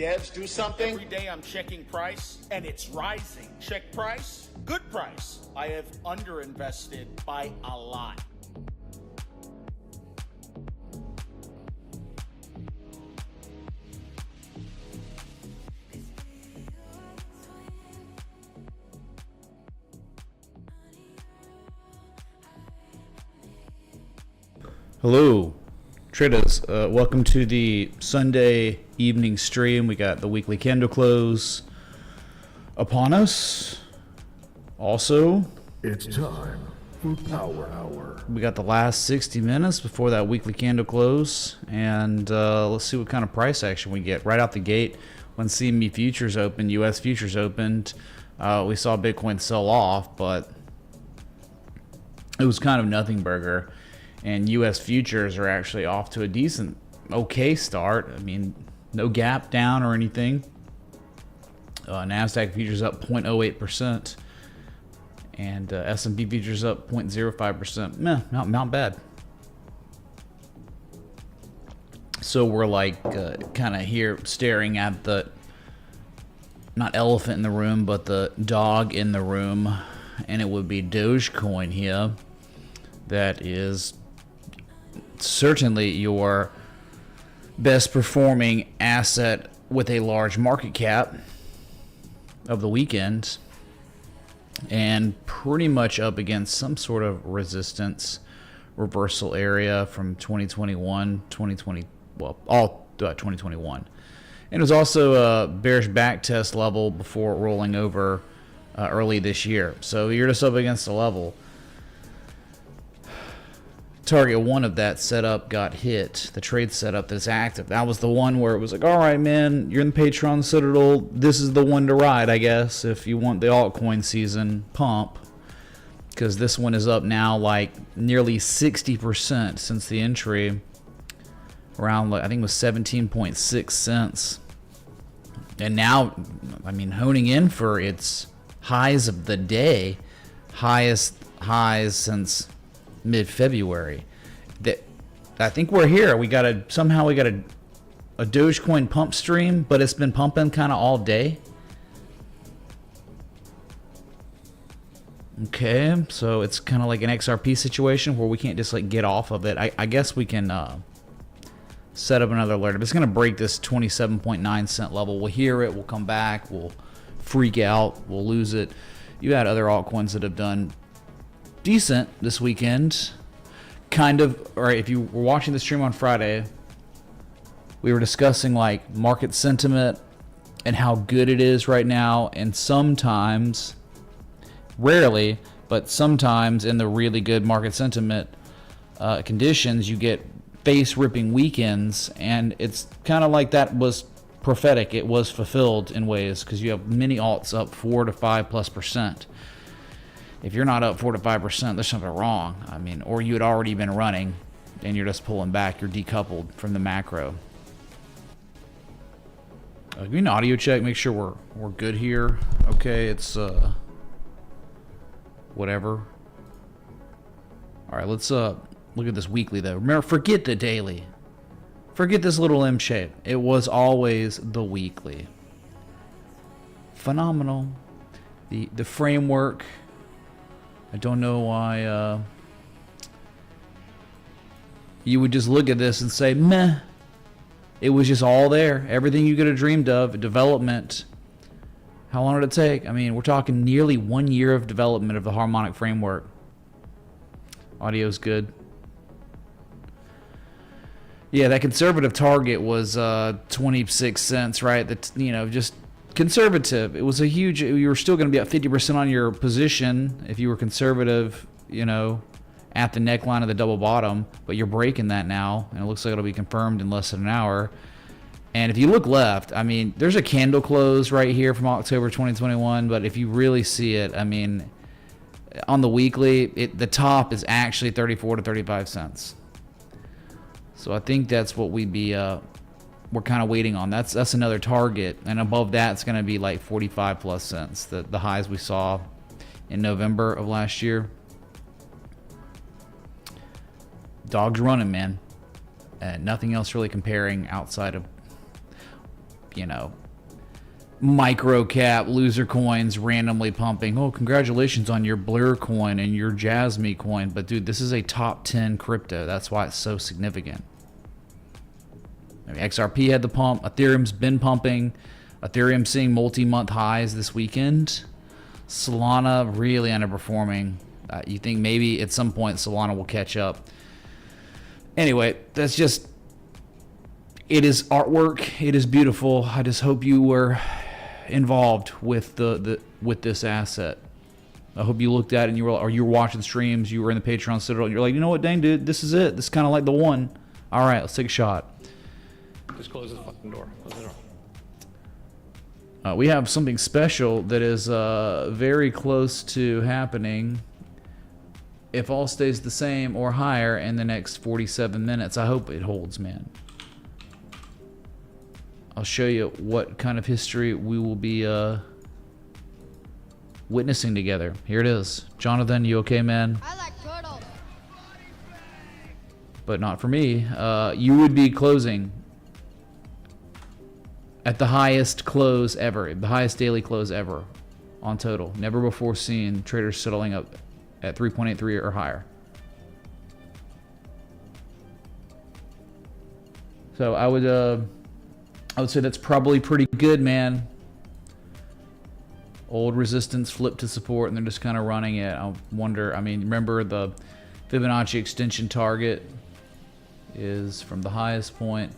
devs do something. Every day I'm checking price and it's rising. Check price, good price. I have underinvested by a lot. Hello, traders. Welcome to the Sunday evening stream. We got the weekly candle close upon us. Also, it's time for Power Hour. We got the last 60 minutes before that weekly candle close, and let's see what kind of price action we get right out the gate. When CME futures opened, US futures opened, we saw Bitcoin sell off, but it was kind of nothing burger. And US futures are actually off to a decent, okay start. I mean, no gap down or anything. NASDAQ futures up 0.08%. And S&P futures up 0.05%. Meh, not bad. So we're like kind of here staring at the, not elephant in the room, but the dog in the room. And it would be Dogecoin here. That is certainly your best performing asset with a large market cap of the weekend, and pretty much up against some sort of resistance reversal area from 2021, 2020, well, all 2021. And it was also a bearish back test level before rolling over early this year. So you're just up against the level. Target one of that setup got hit, the trade setup that's active. That was the one where it was like, all right, man, you're in the Patreon Citadel. This is the one to ride, I guess, if you want the altcoin season pump. Because this one is up now like nearly 60% since the entry. Around, like, I think it was 17.6 cents. And now, I mean, honing in for its highs of the day. Highest highs since mid-February. That I think we're here. We got a Dogecoin pump stream, but it's been pumping kind of all day. Okay, so it's kind of like an XRP situation where we can't just like get off of it. I guess we can set up another alert. If it's going to break this 27.9 cent level, we'll hear it, we'll come back, we'll freak out, we'll lose it. You had other altcoins that have done decent this weekend, kind of. All right, if you were watching the stream on Friday, we were discussing like market sentiment and how good it is right now, and sometimes, rarely, but sometimes in the really good market sentiment conditions, you get face-ripping weekends, and it's kind of like that was prophetic. It was fulfilled in ways, because you have many alts up 4 to 5+%. If you're not up 4 to 5%, there's something wrong. I mean, or you had already been running and you're just pulling back. You're decoupled from the macro. Give me an audio check. Make sure we're good here. Okay, it's whatever. All right, let's look at this weekly though. Remember, forget the daily. Forget this little M shape. It was always the weekly. Phenomenal. The framework. I don't know why you would just look at this and say, meh. It was just all there. Everything you could have dreamed of, development. How long did it take? I mean, we're talking nearly 1 year of development of the harmonic framework. Audio's good. Yeah, that conservative target was 26 cents, right? That, you know, just conservative. It was a huge, you were still going to be at 50% on your position if you were conservative, you know, at the neckline of the double bottom, but you're breaking that now, and it looks like it'll be confirmed in less than an hour. And if you look left, I mean, there's a candle close right here from October 2021, but if you really see it, I mean, on the weekly, the top is actually 34 to 35 cents. So I think that's what we'd be we're kind of waiting on. That's another target, and above that it's going to be like 45 plus cents, the highs we saw in November of last year. Dog's running, man, and nothing else really comparing outside of you know, micro cap loser coins randomly pumping. Oh, congratulations on your Blur coin and your Jasmy coin. But dude, this is a top 10 crypto. That's why it's so significant. I mean, XRP had the pump. Ethereum's been pumping. Ethereum seeing multi-month highs this weekend. Solana really underperforming. You think maybe at some point Solana will catch up. Anyway, that's just, it is artwork. It is beautiful. I just hope you were involved with with this asset. I hope you looked at it and you were watching streams, you were in the Patreon Citadel, and you're like, you know what, dang dude, this is it. This is kind of like the one. All right, let's take a shot. Just close this fucking door. Close the door. We have something special that is very close to happening. If all stays the same or higher in the next 47 minutes, I hope it holds, man. I'll show you what kind of history we will be witnessing together. Here it is. Jonathan, you okay, man? I like turtles. But not for me. You would be closing at the highest close ever, the highest daily close ever on total. Never before seen traders settling up at 3.83 or higher. So I would say that's probably pretty good, man. Old resistance flipped to support, and they're just kind of running it. I wonder, I mean, remember the Fibonacci extension target is from the highest point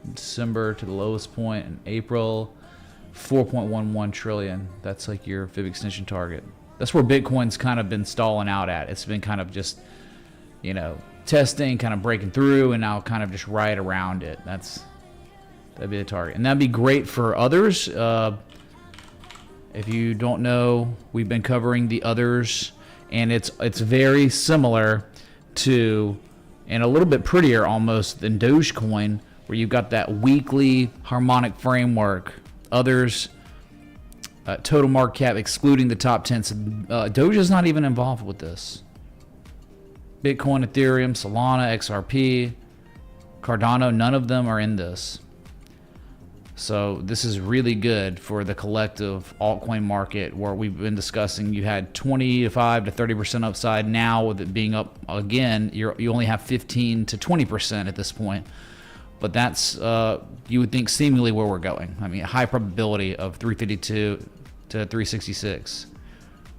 in December to the lowest point in April, 4.11 trillion. That's like your Fib extension target. That's where Bitcoin's kind of been stalling out at. It's been kind of just, you know, testing, kind of breaking through, and now kind of just right around it. That'd be the target, and that'd be great for others. If you don't know, we've been covering the others, and it's very similar to, and a little bit prettier almost than Dogecoin, where you've got that weekly harmonic framework. Others, total market cap excluding the top 10. So, Doge is not even involved with this. Bitcoin, Ethereum, Solana, XRP, Cardano, none of them are in this. So this is really good for the collective altcoin market, where we've been discussing you had 25 to 30% upside. Now with it being up again, you only have 15 to 20% at this point. But that's, you would think, seemingly where we're going. I mean, high probability of 352 to 366.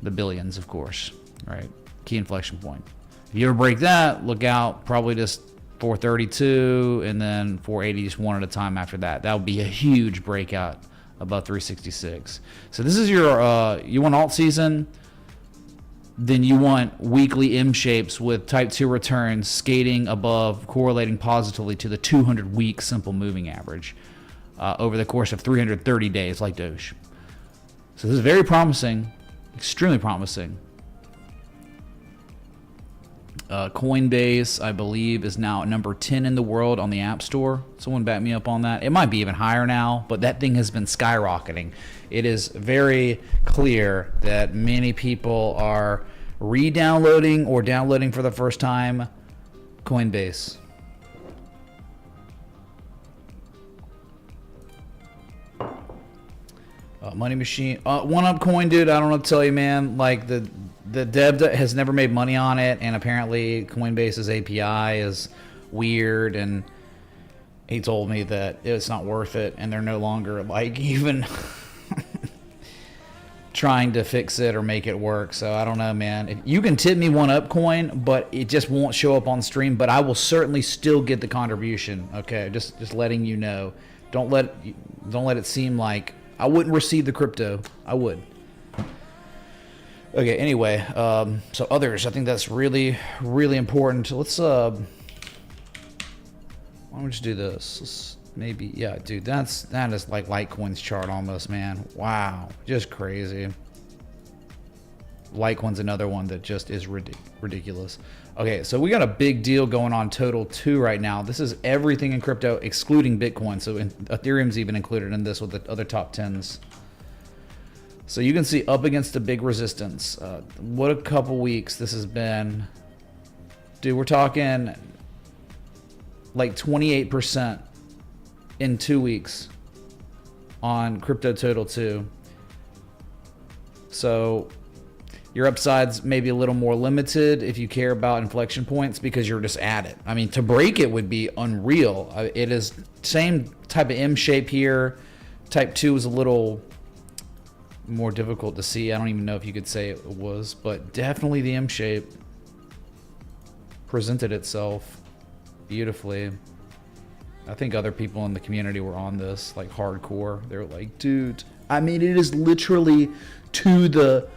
The billions, of course, right? Key inflection point. If you ever break that, look out, probably just 432 and then 480 just one at a time after that. That would be a huge breakout above 366. So this is your, you want alt season, then you want weekly M shapes with type 2 returns skating above, correlating positively to the 200-week simple moving average over the course of 330 days like Doge. So this is very promising, extremely promising. Coinbase, I believe, is now number 10 in the world on the App Store. Someone back me up on that. It might be even higher now, but that thing has been skyrocketing. It is very clear that many people are re-downloading or downloading for the first time Coinbase. Money Machine. One Up Coin, dude, I don't know what to tell you, man. Like, the dev has never made money on it, and apparently Coinbase's API is weird, and he told me that it's not worth it, and they're no longer, like, even trying to fix it or make it work. So I don't know, man. If you can tip me One Up Coin, but it just won't show up on stream, but I will certainly still get the contribution. Okay, just letting you know. Don't let it seem like I wouldn't receive the crypto. I would. Okay, anyway, so others, I think that's really, really important. Let's, why don't we just do this? Let's maybe, yeah, dude, that is like Litecoin's chart almost, man. Wow, just crazy. Litecoin's another one that just is ridiculous. Okay, so we got a big deal going on total 2 right now. This is everything in crypto excluding Bitcoin. So Ethereum's even included in this with the other top 10s. So you can see up against a big resistance. What a couple weeks this has been. Dude, we're talking like 28% in 2 weeks. on crypto total too. So your upside's maybe a little more limited if you care about inflection points because you're just at it. I mean, to break it would be unreal. It is same type of M shape here. Type 2 is a little more difficult to see. I don't even know if you could say it was, but definitely the M shape presented itself beautifully. I think other people in the community were on this, like hardcore. They were like, dude, I mean, it is literally to the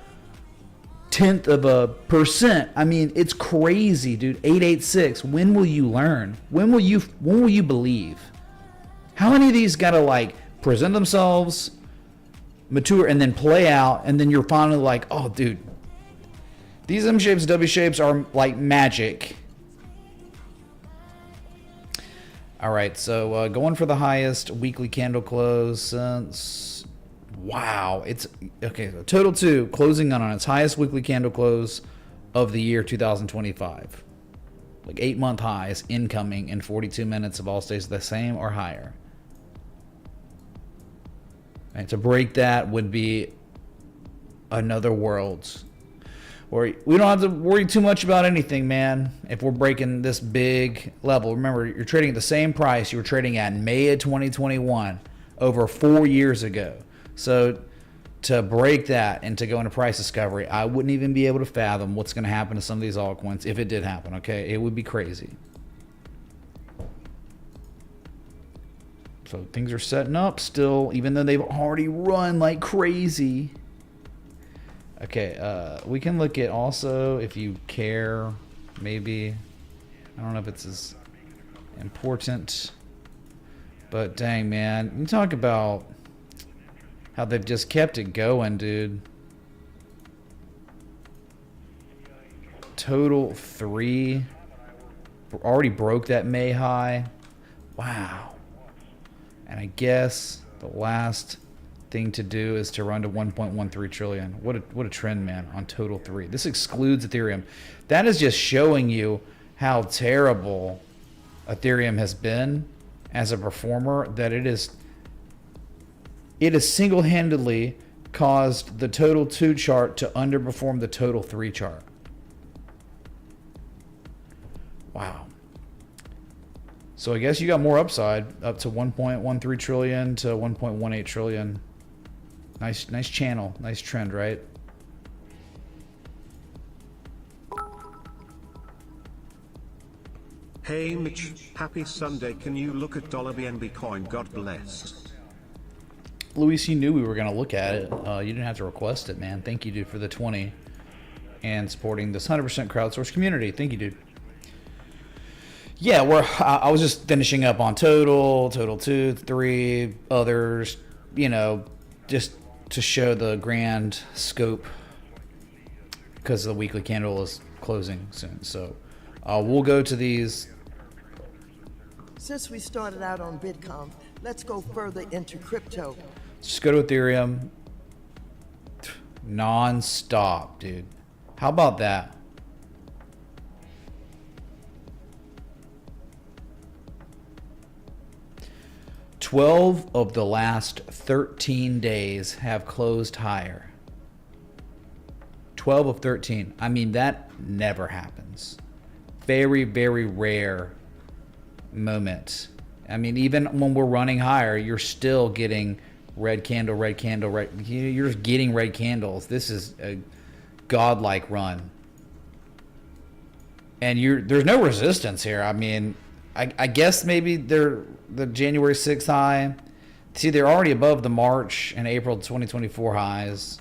10th of a percent. I mean, it's crazy, dude. 886. When will you learn? When will you believe? How many of these gotta like present themselves, mature, and then play out, and then you're finally like, oh, dude, these M shapes, W shapes are like magic. All right, so going for the highest weekly candle close since, wow, it's okay. So total 2 closing on its highest weekly candle close of the year 2025, like 8-month highs incoming in 42 minutes if all stays the same or higher. And to break that would be another world. Or we don't have to worry too much about anything, man, if we're breaking this big level. Remember, you're trading at the same price you were trading at in May of 2021, over 4 years ago. So to break that and to go into price discovery, I wouldn't even be able to fathom what's going to happen to some of these altcoins if it did happen, okay? It would be crazy. So things are setting up still, even though they've already run like crazy. Okay, we can look at also, if you care, maybe, I don't know if it's as important, but dang, man, you talk about how they've just kept it going, dude. Total 3, already broke that May high. Wow. And I guess the last thing to do is to run to 1.13 trillion. What a trend, man, on total 3. This excludes Ethereum. That is just showing you how terrible Ethereum has been as a performer, that it has single-handedly caused the total 2 chart to underperform the total 3 chart. Wow. So I guess you got more upside, up to 1.13 trillion to 1.18 trillion. Nice channel, nice trend, right? Hey Mitch, happy Sunday. Can you look at $BNB coin? God bless. Luis, you knew we were going to look at it. You didn't have to request it, man. Thank you, dude, for the 20 and supporting this 100% crowdsourced community. Thank you, dude. Yeah, I was just finishing up on total 2, 3, others, you know, just to show the grand scope because the weekly candle is closing soon. So we'll go to these. Since we started out on Bitcoin, let's go further into crypto. Just go to Ethereum. Non-stop, dude. How about that? Twelve of the last 13 days have closed higher. 12 of 13. I mean, that never happens. Very, very rare moment. I mean, even when we're running higher, you're still getting red candle, red candle, red. You're just getting red candles. This is a godlike run. And there's no resistance here. I mean, I guess maybe they're the January 6th high. See, they're already above the March and April 2024 highs.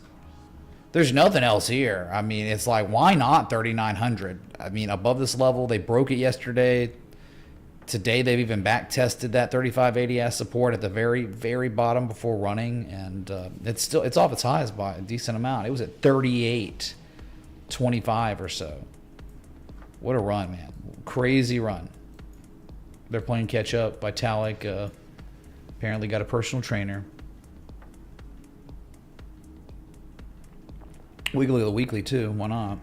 There's nothing else here. I mean, it's like, why not 3,900? I mean, above this level, they broke it yesterday. Today, they've even back tested that 3580 as support at the very, very bottom before running, and it's off its highs by a decent amount. It was at 38.25 or so. What a run, man! Crazy run. They're playing catch up. Vitalik apparently got a personal trainer. We can look at the weekly too. Why not?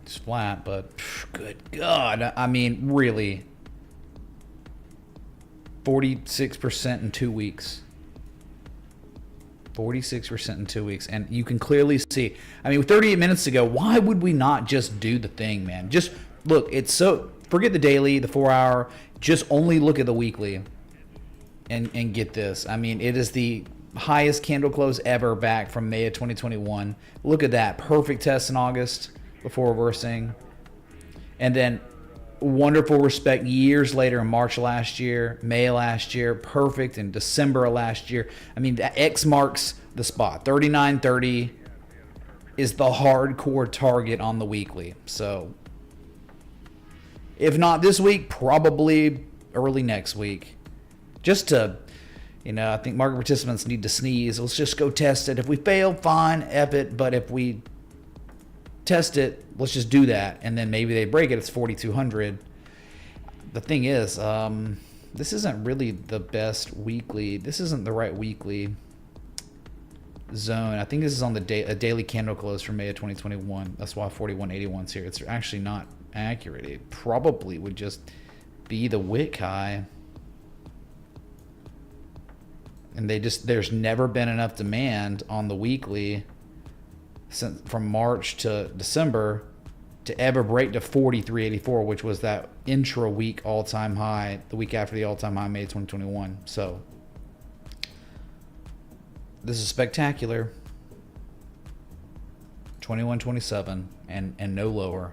It's flat, but good God! I mean, really. 46% in 2 weeks. 46% in 2 weeks. And you can clearly see, I mean, 38 minutes ago, why would we not just do the thing, man? Just look, it's so, forget the daily, the 4 hour, just only look at the weekly and get this. I mean, it is the highest candle close ever back from May of 2021. Look at that. Perfect test in August before reversing. And then wonderful respect years later in March last year, May last year, perfect in December of last year. I mean, that X marks the spot. 39.30 is the hardcore target on the weekly. So if not this week, probably early next week. Just to, you know, I think market participants need to sneeze. Let's just go test it. If we fail, fine, F it. But if we test it, let's just do that. And then maybe they break it. It's 4,200. The thing is, this isn't really the best weekly. This isn't the right weekly zone. I think this is on the a daily candle close for May of 2021. That's why 41.81 is here. It's actually not accurate. It probably would just be the wick high. And there's never been enough demand on the weekly since from March to December to ever break to 43.84, which was that intra-week all-time high, the week after the all-time high, May 2021. So this is spectacular. 21.27 and no lower,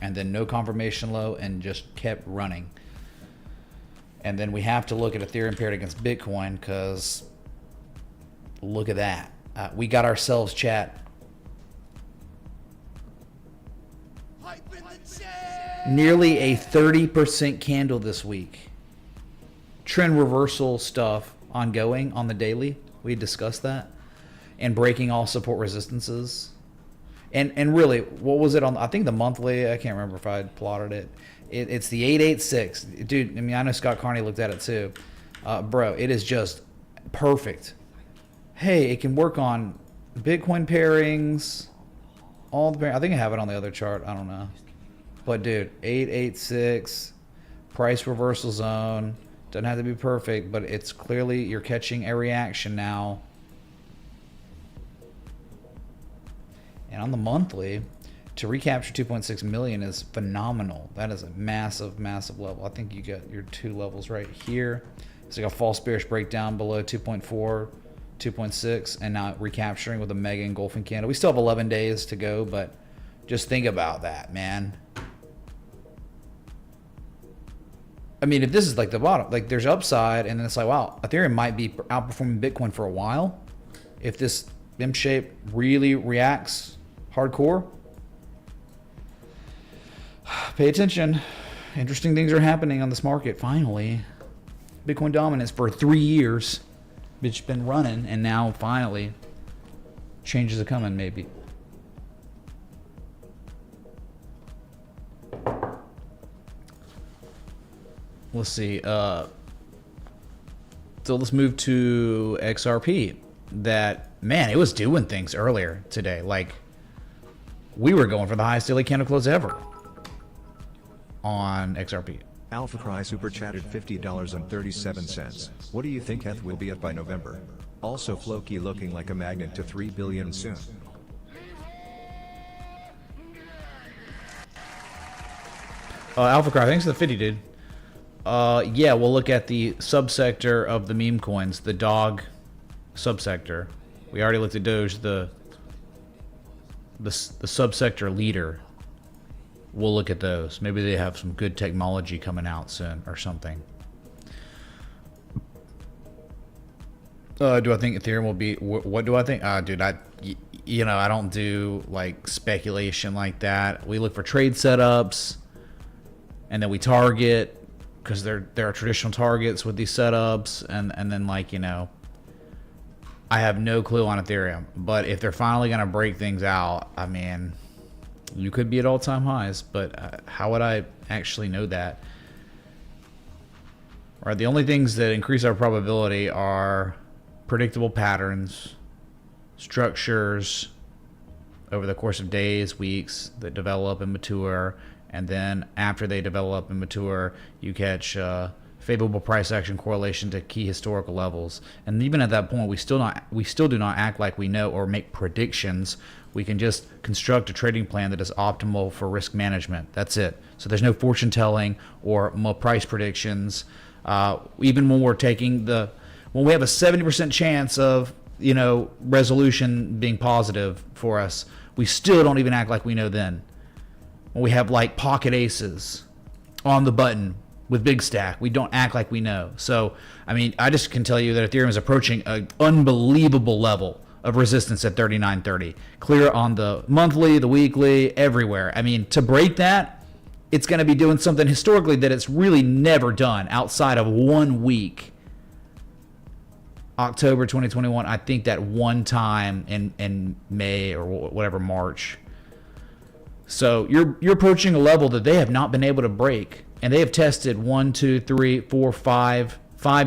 and then no confirmation low, and just kept running. And then we have to look at Ethereum paired against Bitcoin, because look at that. We got ourselves, chat, nearly a 30% candle this week. Trend reversal stuff ongoing on the daily. We discussed that. And breaking all support resistances. And really, what was it on? I think the monthly, I can't remember if I plotted it. It's the 886. Dude, I mean, I know Scott Carney looked at it too. Bro, it is just perfect. Hey, it can work on Bitcoin pairings. All the pairings. I think I have it on the other chart. I don't know. But dude, 886, price reversal zone. Doesn't have to be perfect, but it's clearly you're catching a reaction now. And on the monthly, to recapture 2.6 million is phenomenal. That is a massive, massive level. I think you got your two levels right here. It's like a false bearish breakdown below 2.4, 2.6, and now recapturing with a mega engulfing candle. We still have 11 days to go, but just think about that, man. I mean, if this is like the bottom, like there's upside, and then it's like, wow, Ethereum might be outperforming Bitcoin for a while. If this M shape really reacts hardcore, pay attention. Interesting things are happening on this market. Finally, Bitcoin dominance for 3 years. It's been running, and now finally, changes are coming. Maybe. Let's see. So let's move to XRP. That, man, it was doing things earlier today. Like, we were going for the highest daily candle close ever on XRP. Alpha Cry super chatted $50.37. What do you think ETH will be at by November? Also Floki looking like a magnet to 3 billion soon. Alpha Cry, thanks for the 50, dude. Yeah, we'll look at the subsector of the meme coins, the dog subsector. We already looked at Doge, the subsector leader. We'll look at those. Maybe they have some good technology coming out soon or something. Do I think Ethereum will be? What do I think? Dude, you know, I don't do like speculation like that. We look for trade setups, and then we target, because there are traditional targets with these setups, and then, like, you know, I have no clue on Ethereum, but if they're finally going to break things out, I mean, you could be at all-time highs, but how would I actually know that? Right, the only things that increase our probability are predictable patterns, structures over the course of days, weeks, that develop and mature, and then after they develop and mature, you catch favorable price action correlation to key historical levels. And even at that point, we still do not act like we know or make predictions. We can just construct a trading plan that is optimal for risk management. That's it. So there's no fortune telling or price predictions. Even when we're taking when we have a 70% chance of, you know, resolution being positive for us, we still don't even act like we know then. When we have like pocket aces on the button with big stack, we don't act like we know. So, I mean, I just can tell you that Ethereum is approaching an unbelievable level of resistance at 39.30. Clear on the monthly, the weekly, everywhere. I mean, to break that, it's going to be doing something historically that it's really never done outside of 1 week. October 2021, I think that one time in May or whatever, March. So you're approaching a level that they have not been able to break. And they have tested 1, 2, 3, 4, 5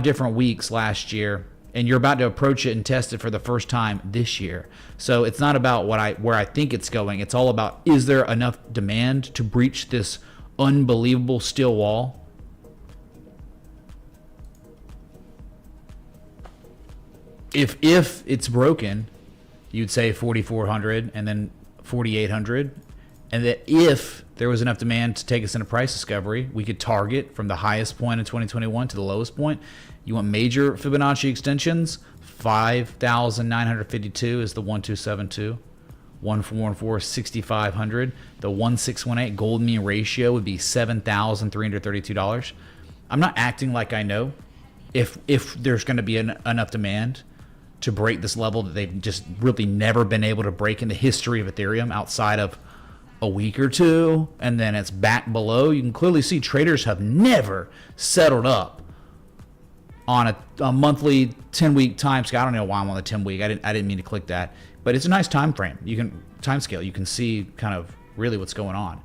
different weeks last year. And you're about to approach it and test it for the first time this year. So it's not about where I think it's going. It's all about, is there enough demand to breach this unbelievable steel wall? If it's broken, you'd say 4,400 and then 4,800. And that if there was enough demand to take us into price discovery, we could target from the highest point in 2021 to the lowest point. You want major Fibonacci extensions? 5,952 is the 1272. 1414 is 6,500. The 1618 gold mean ratio would be $7,332. I'm not acting like I know if there's going to be enough demand to break this level that they've just really never been able to break in the history of Ethereum outside of a week or two, and then it's back below. You can clearly see traders have never settled up on a monthly 10-week time scale. I don't know why I'm on the 10-week. I didn't mean to click that, but it's a nice time frame. You can time scale. You can see kind of really what's going on.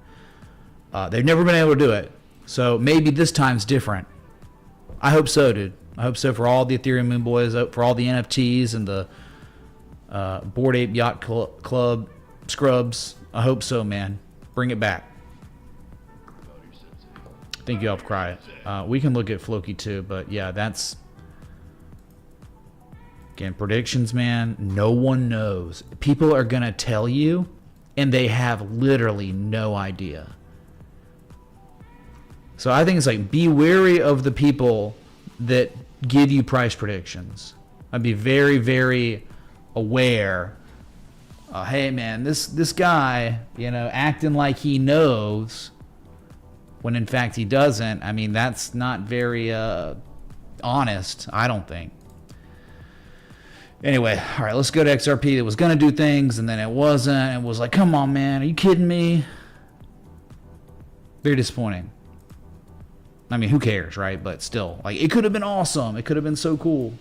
They've never been able to do it, so maybe this time's different. I hope so, dude. I hope so for all the Ethereum Moon Boys, for all the NFTs and the Bored Ape Yacht Club scrubs. I hope so, man. Bring it back. I think you all cry. We can look at Floki too, but yeah, that's again predictions, man. No one knows. People are gonna tell you, and they have literally no idea. So I think it's like, be wary of the people that give you price predictions. I'd be very, very aware. Hey man, this guy, you know, acting like he knows when in fact he doesn't. I mean, that's not very honest, I don't think. Anyway, all right, let's go to XRP. It was gonna do things and then it wasn't. It was like, come on, man, are you kidding me? Very disappointing. I mean, who cares, right? But still, like, it could have been awesome. It could have been so cool.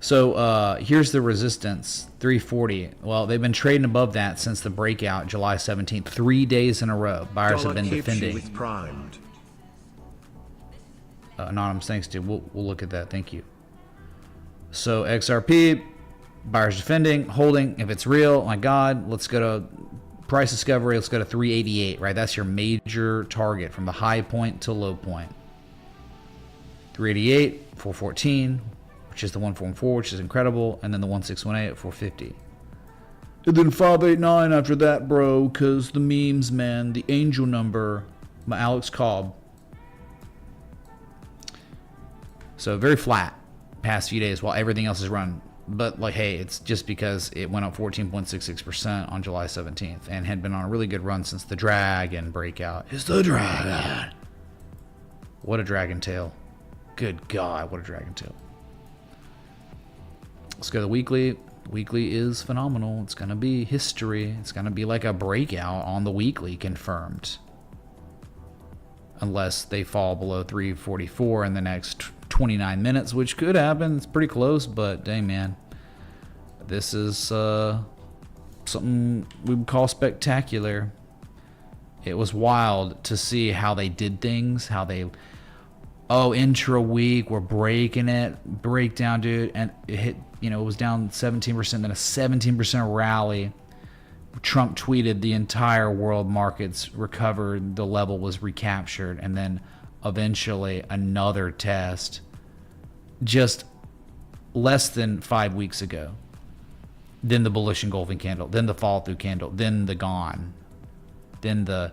So here's the resistance, 340. Well, they've been trading above that since the breakout, July 17th, 3 days in a row. Buyers have been defending. With primed. Anonymous, thanks, dude. We'll look at that. Thank you. So XRP, buyers defending, holding. If it's real, my God, let's go to price discovery. Let's go to 388, right? That's your major target from the high point to low point. 388, 414, which is the 144, which is incredible, and then the 1618 at 450. And then 589 after that, bro, because the memes, man, the angel number, my Alex Cobb. So very flat past few days while everything else is run. But, like, hey, it's just because it went up 14.66% on July 17th and had been on a really good run since the dragon breakout. It's the dragon. What a dragon tail. Good God, what a dragon tail. Let's go to the weekly. Weekly is phenomenal. It's going to be history. It's going to be like a breakout on the weekly confirmed. Unless they fall below 344 in the next 29 minutes, which could happen. It's pretty close, but dang, man. This is something we would call spectacular. It was wild to see how they did things, how they... Oh, intra week, we're breaking it. Breakdown, dude. And it hit, you know, it was down 17%, then a 17% rally. Trump tweeted the entire world markets recovered, the level was recaptured, and then eventually another test just less than 5 weeks ago. Then the bullish engulfing candle, then the fall through candle, then the gone, then the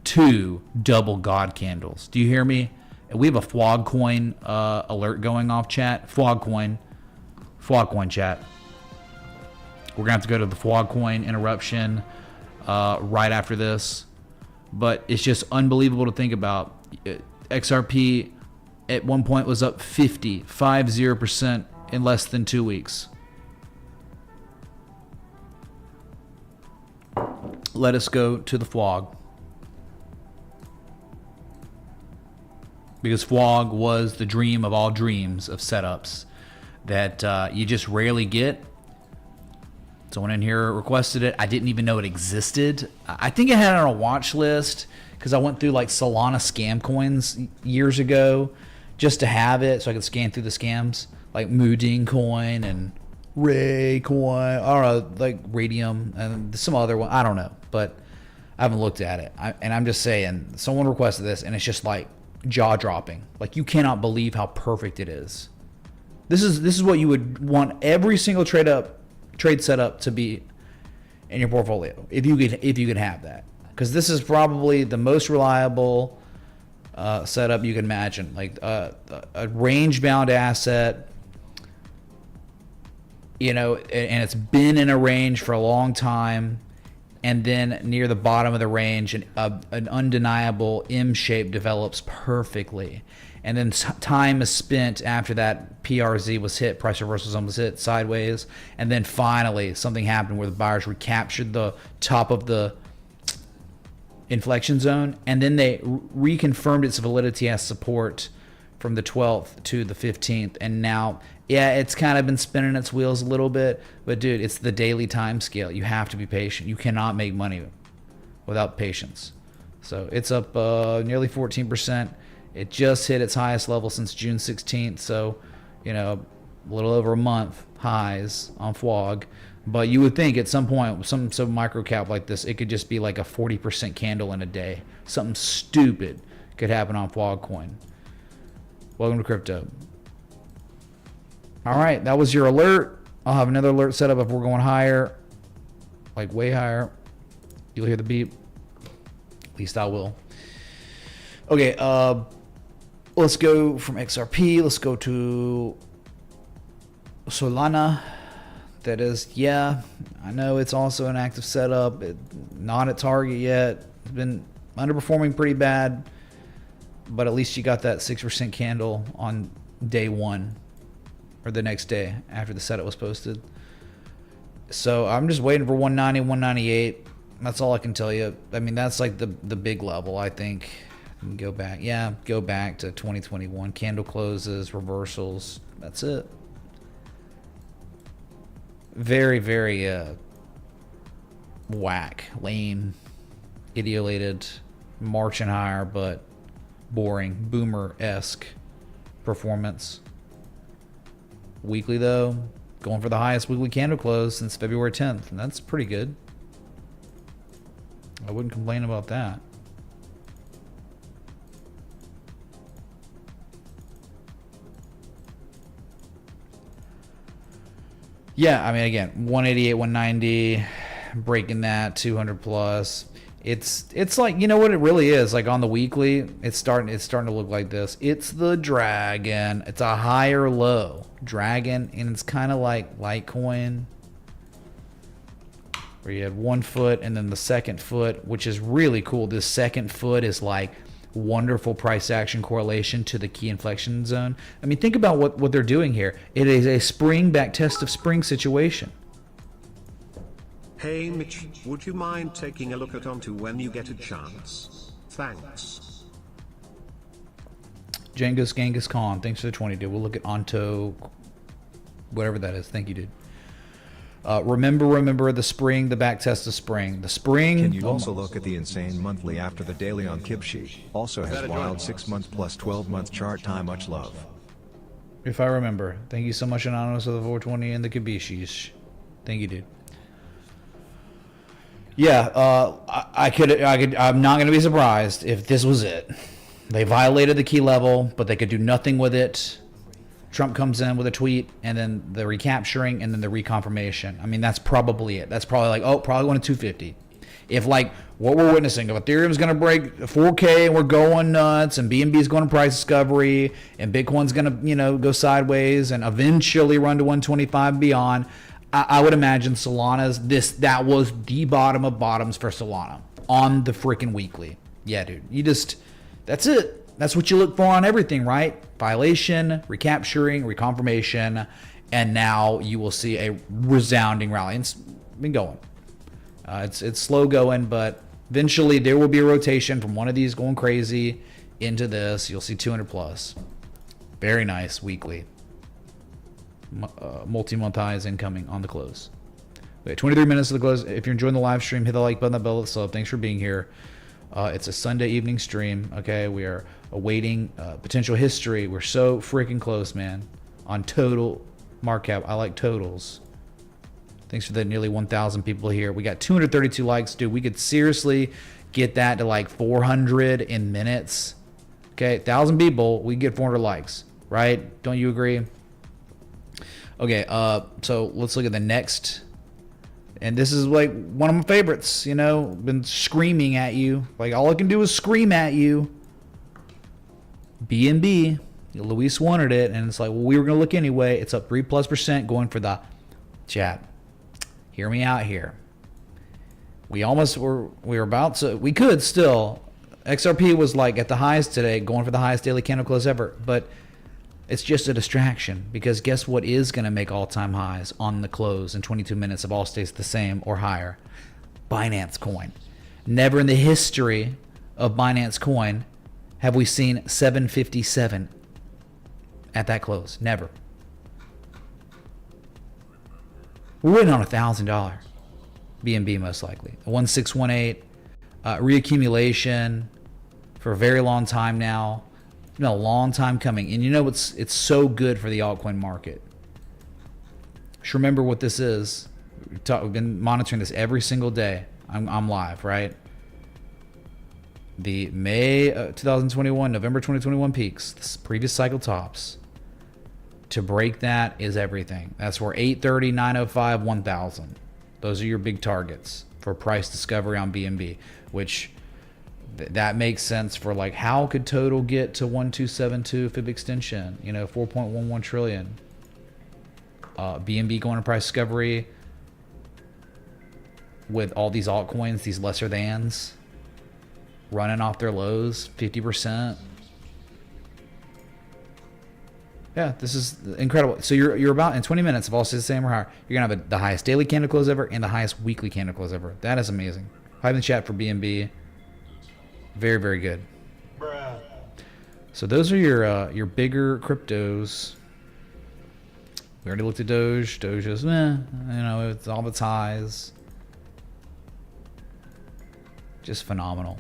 2 double god candles. Do you hear me? We have a Flogcoin alert going off, chat. Flogcoin chat. We're gonna have to go to the Flogcoin interruption right after this, but it's just unbelievable to think about. XRP at one point was up 50% in less than 2 weeks. Let us go to the Flog, because Flog was the dream of all dreams of setups that you just rarely get. Someone in here requested it. I didn't even know it existed. I think I had it on a watch list because I went through like Solana scam coins years ago just to have it so I could scan through the scams, like Mooding coin and Ray coin. I don't know, like Radium and some other one. I don't know, but I haven't looked at it. And I'm just saying, someone requested this and it's just like jaw dropping. Like, you cannot believe how perfect it is. This is what you would want every single trade setup to be in your portfolio if you could have that, because this is probably the most reliable setup you can imagine. Like a range bound asset, you know, and it's been in a range for a long time, and then near the bottom of the range an undeniable M shape develops perfectly. And then time is spent after that PRZ was hit, price reversal zone was hit sideways. And then finally something happened where the buyers recaptured the top of the inflection zone. And then they reconfirmed its validity as support from the 12th to the 15th. And now, yeah, it's kind of been spinning its wheels a little bit. But dude, it's the daily time scale. You have to be patient. You cannot make money without patience. So it's up nearly 14%. It just hit its highest level since June 16th, so, you know, a little over a month highs on Flog. But you would think at some point, some micro cap like this, it could just be like a 40% candle in a day. Something stupid could happen on Flogcoin. Welcome to crypto. All right, that was your alert. I'll have another alert set up if we're going higher, like way higher. You'll hear the beep. At least I will. Okay, let's go from XRP. Let's go to Solana. That is, yeah, I know it's also an active setup. Not at target yet. It's been underperforming pretty bad, but at least you got that 6% candle on day one, or the next day after the setup was posted. So I'm just waiting for 190, 198. That's all I can tell you. I mean, that's like the big level, I think. Go back, yeah, go back to 2021. Candle closes, reversals. That's it. Very, very whack, lame, ideolated, marching higher, but boring, boomer-esque performance. Weekly though, going for the highest weekly candle close since February 10th, and that's pretty good. I wouldn't complain about that. Yeah, I mean, again, 188, 190, breaking that, 200 plus. It's like, you know what it really is, like on the weekly, it's starting to look like this. It's the dragon. It's a higher low dragon, and it's kind of like Litecoin, where you had 1 foot and then the second foot, which is really cool. This second foot is like wonderful price action correlation to the key inflection zone. I mean, think about what they're doing here. It is a spring back test of spring situation. Hey Mitch, would you mind taking a look at Onto when you get a chance? Thanks. Genghis Khan, thanks for the 20, dude. We'll look at Onto, whatever that is. Thank you, dude. Remember the spring, the back test of spring. The spring. Can you also look at the insane monthly after the daily on Kibshi? Also has wild 6 months plus 12 month chart time. Much love. If I remember. Thank you so much, Anonymous, of the 420 and the Kibishis. Thank you, dude. Yeah, I'm not going to be surprised if this was it. They violated the key level, but they could do nothing with it. Trump comes in with a tweet, and then the recapturing, and then the reconfirmation. I mean, that's probably it. That's probably like, oh, probably going to 250. If like what we're witnessing, if Ethereum's going to break 4K and we're going nuts, and BNB is going to price discovery, and Bitcoin's going to go sideways and eventually run to 125 and beyond, I would imagine that was the bottom of bottoms for Solana on the freaking weekly. Yeah, dude, that's it. That's what you look for on everything, right? Violation, recapturing, reconfirmation, and now you will see a resounding rally. It's been going. It's slow going, but eventually there will be a rotation from one of these going crazy into this. You'll see 200 plus. Very nice weekly. Multi-month highs incoming on the close. Wait, 23 minutes to the close. If you're enjoying the live stream, hit the like button, that bell, sub. Thanks for being here. It's a Sunday evening stream. Okay, we are awaiting potential history. We're so freaking close, man. On total market cap, I like totals. Thanks for the nearly 1,000 people here. We got 232 likes, dude. We could seriously get that to like 400 in minutes. Okay, 1,000 people, we get 400 likes, right? Don't you agree? Okay, so let's look at the next. And this is like one of my favorites, been screaming at you. Like all I can do is scream at you. BNB, Luis wanted it, and it's like, well, we were gonna look anyway. It's up 3+% going for the chat. Hear me out here. We were about to, we could still. XRP was like at the highs today, going for the highest daily candle close ever, but it's just a distraction, because guess what is going to make all-time highs on the close in 22 minutes if all stays the same or higher? Binance Coin. Never in the history of Binance Coin have we seen 757 at that close. Never. We're waiting on $1,000. BNB most likely. 1618. Reaccumulation for a very long time now. It's been a long time coming. And it's so good for the altcoin market. Just remember what this is. We've been monitoring this every single day. I'm live, right? The May 2021, November 2021 peaks, the previous cycle tops. To break that is everything. That's where 830, 905, 1000. Those are your big targets for price discovery on BNB, which that makes sense for like, how could total get to 1272 fib extension, 4.11 trillion. BNB going to price discovery with all these altcoins, these lesser thans running off their lows 50%. Yeah, this is incredible. So you're about in 20 minutes, if all stays the same or higher, you're gonna have the highest daily candle close ever and the highest weekly candle close ever. That is amazing. Hype in the chat for BNB. Very, very good. Bruh. So those are your bigger cryptos. We already looked at Doge. Doge is, it's all its highs. Just phenomenal.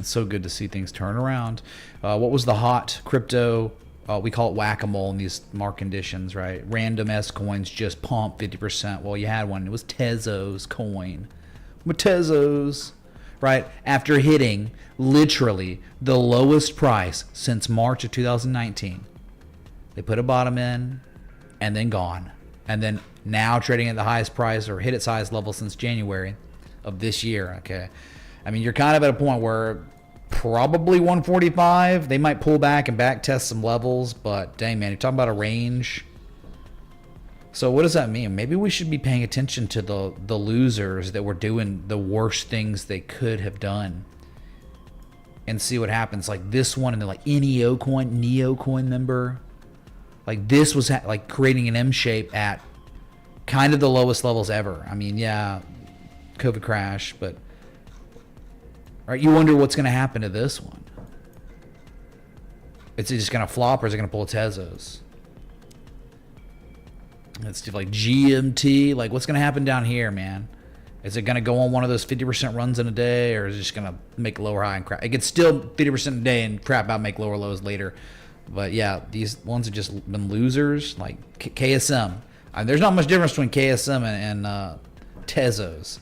It's so good to see things turn around. What was the hot crypto? We call it whack-a-mole in these market conditions, right? Random S coins just pump 50%. Well, you had one. It was Tezos coin. With Tezos, right? After hitting literally the lowest price since March of 2019. They put a bottom in and then gone. And then now trading at the highest price or hit its highest level since January of this year, okay? I mean, you're kind of at a point where probably 145. They might pull back and back test some levels, but dang, man, you're talking about a range. So what does that mean? Maybe we should be paying attention to the losers that were doing the worst things they could have done and see what happens. Like this one, and they're like Neocoin member. Like this was like creating an M shape at kind of the lowest levels ever. I mean, yeah, COVID crash, but right, you wonder what's going to happen to this one. Is it just going to flop, or is it going to pull Tezos? It's like GMT. Like, what's going to happen down here, man? Is it going to go on one of those 50% runs in a day, or is it just going to make a lower high and crap? It could still 50% a day and crap out, make lower lows later. But yeah, these ones have just been losers. Like KSM. There's not much difference between KSM and Tezos.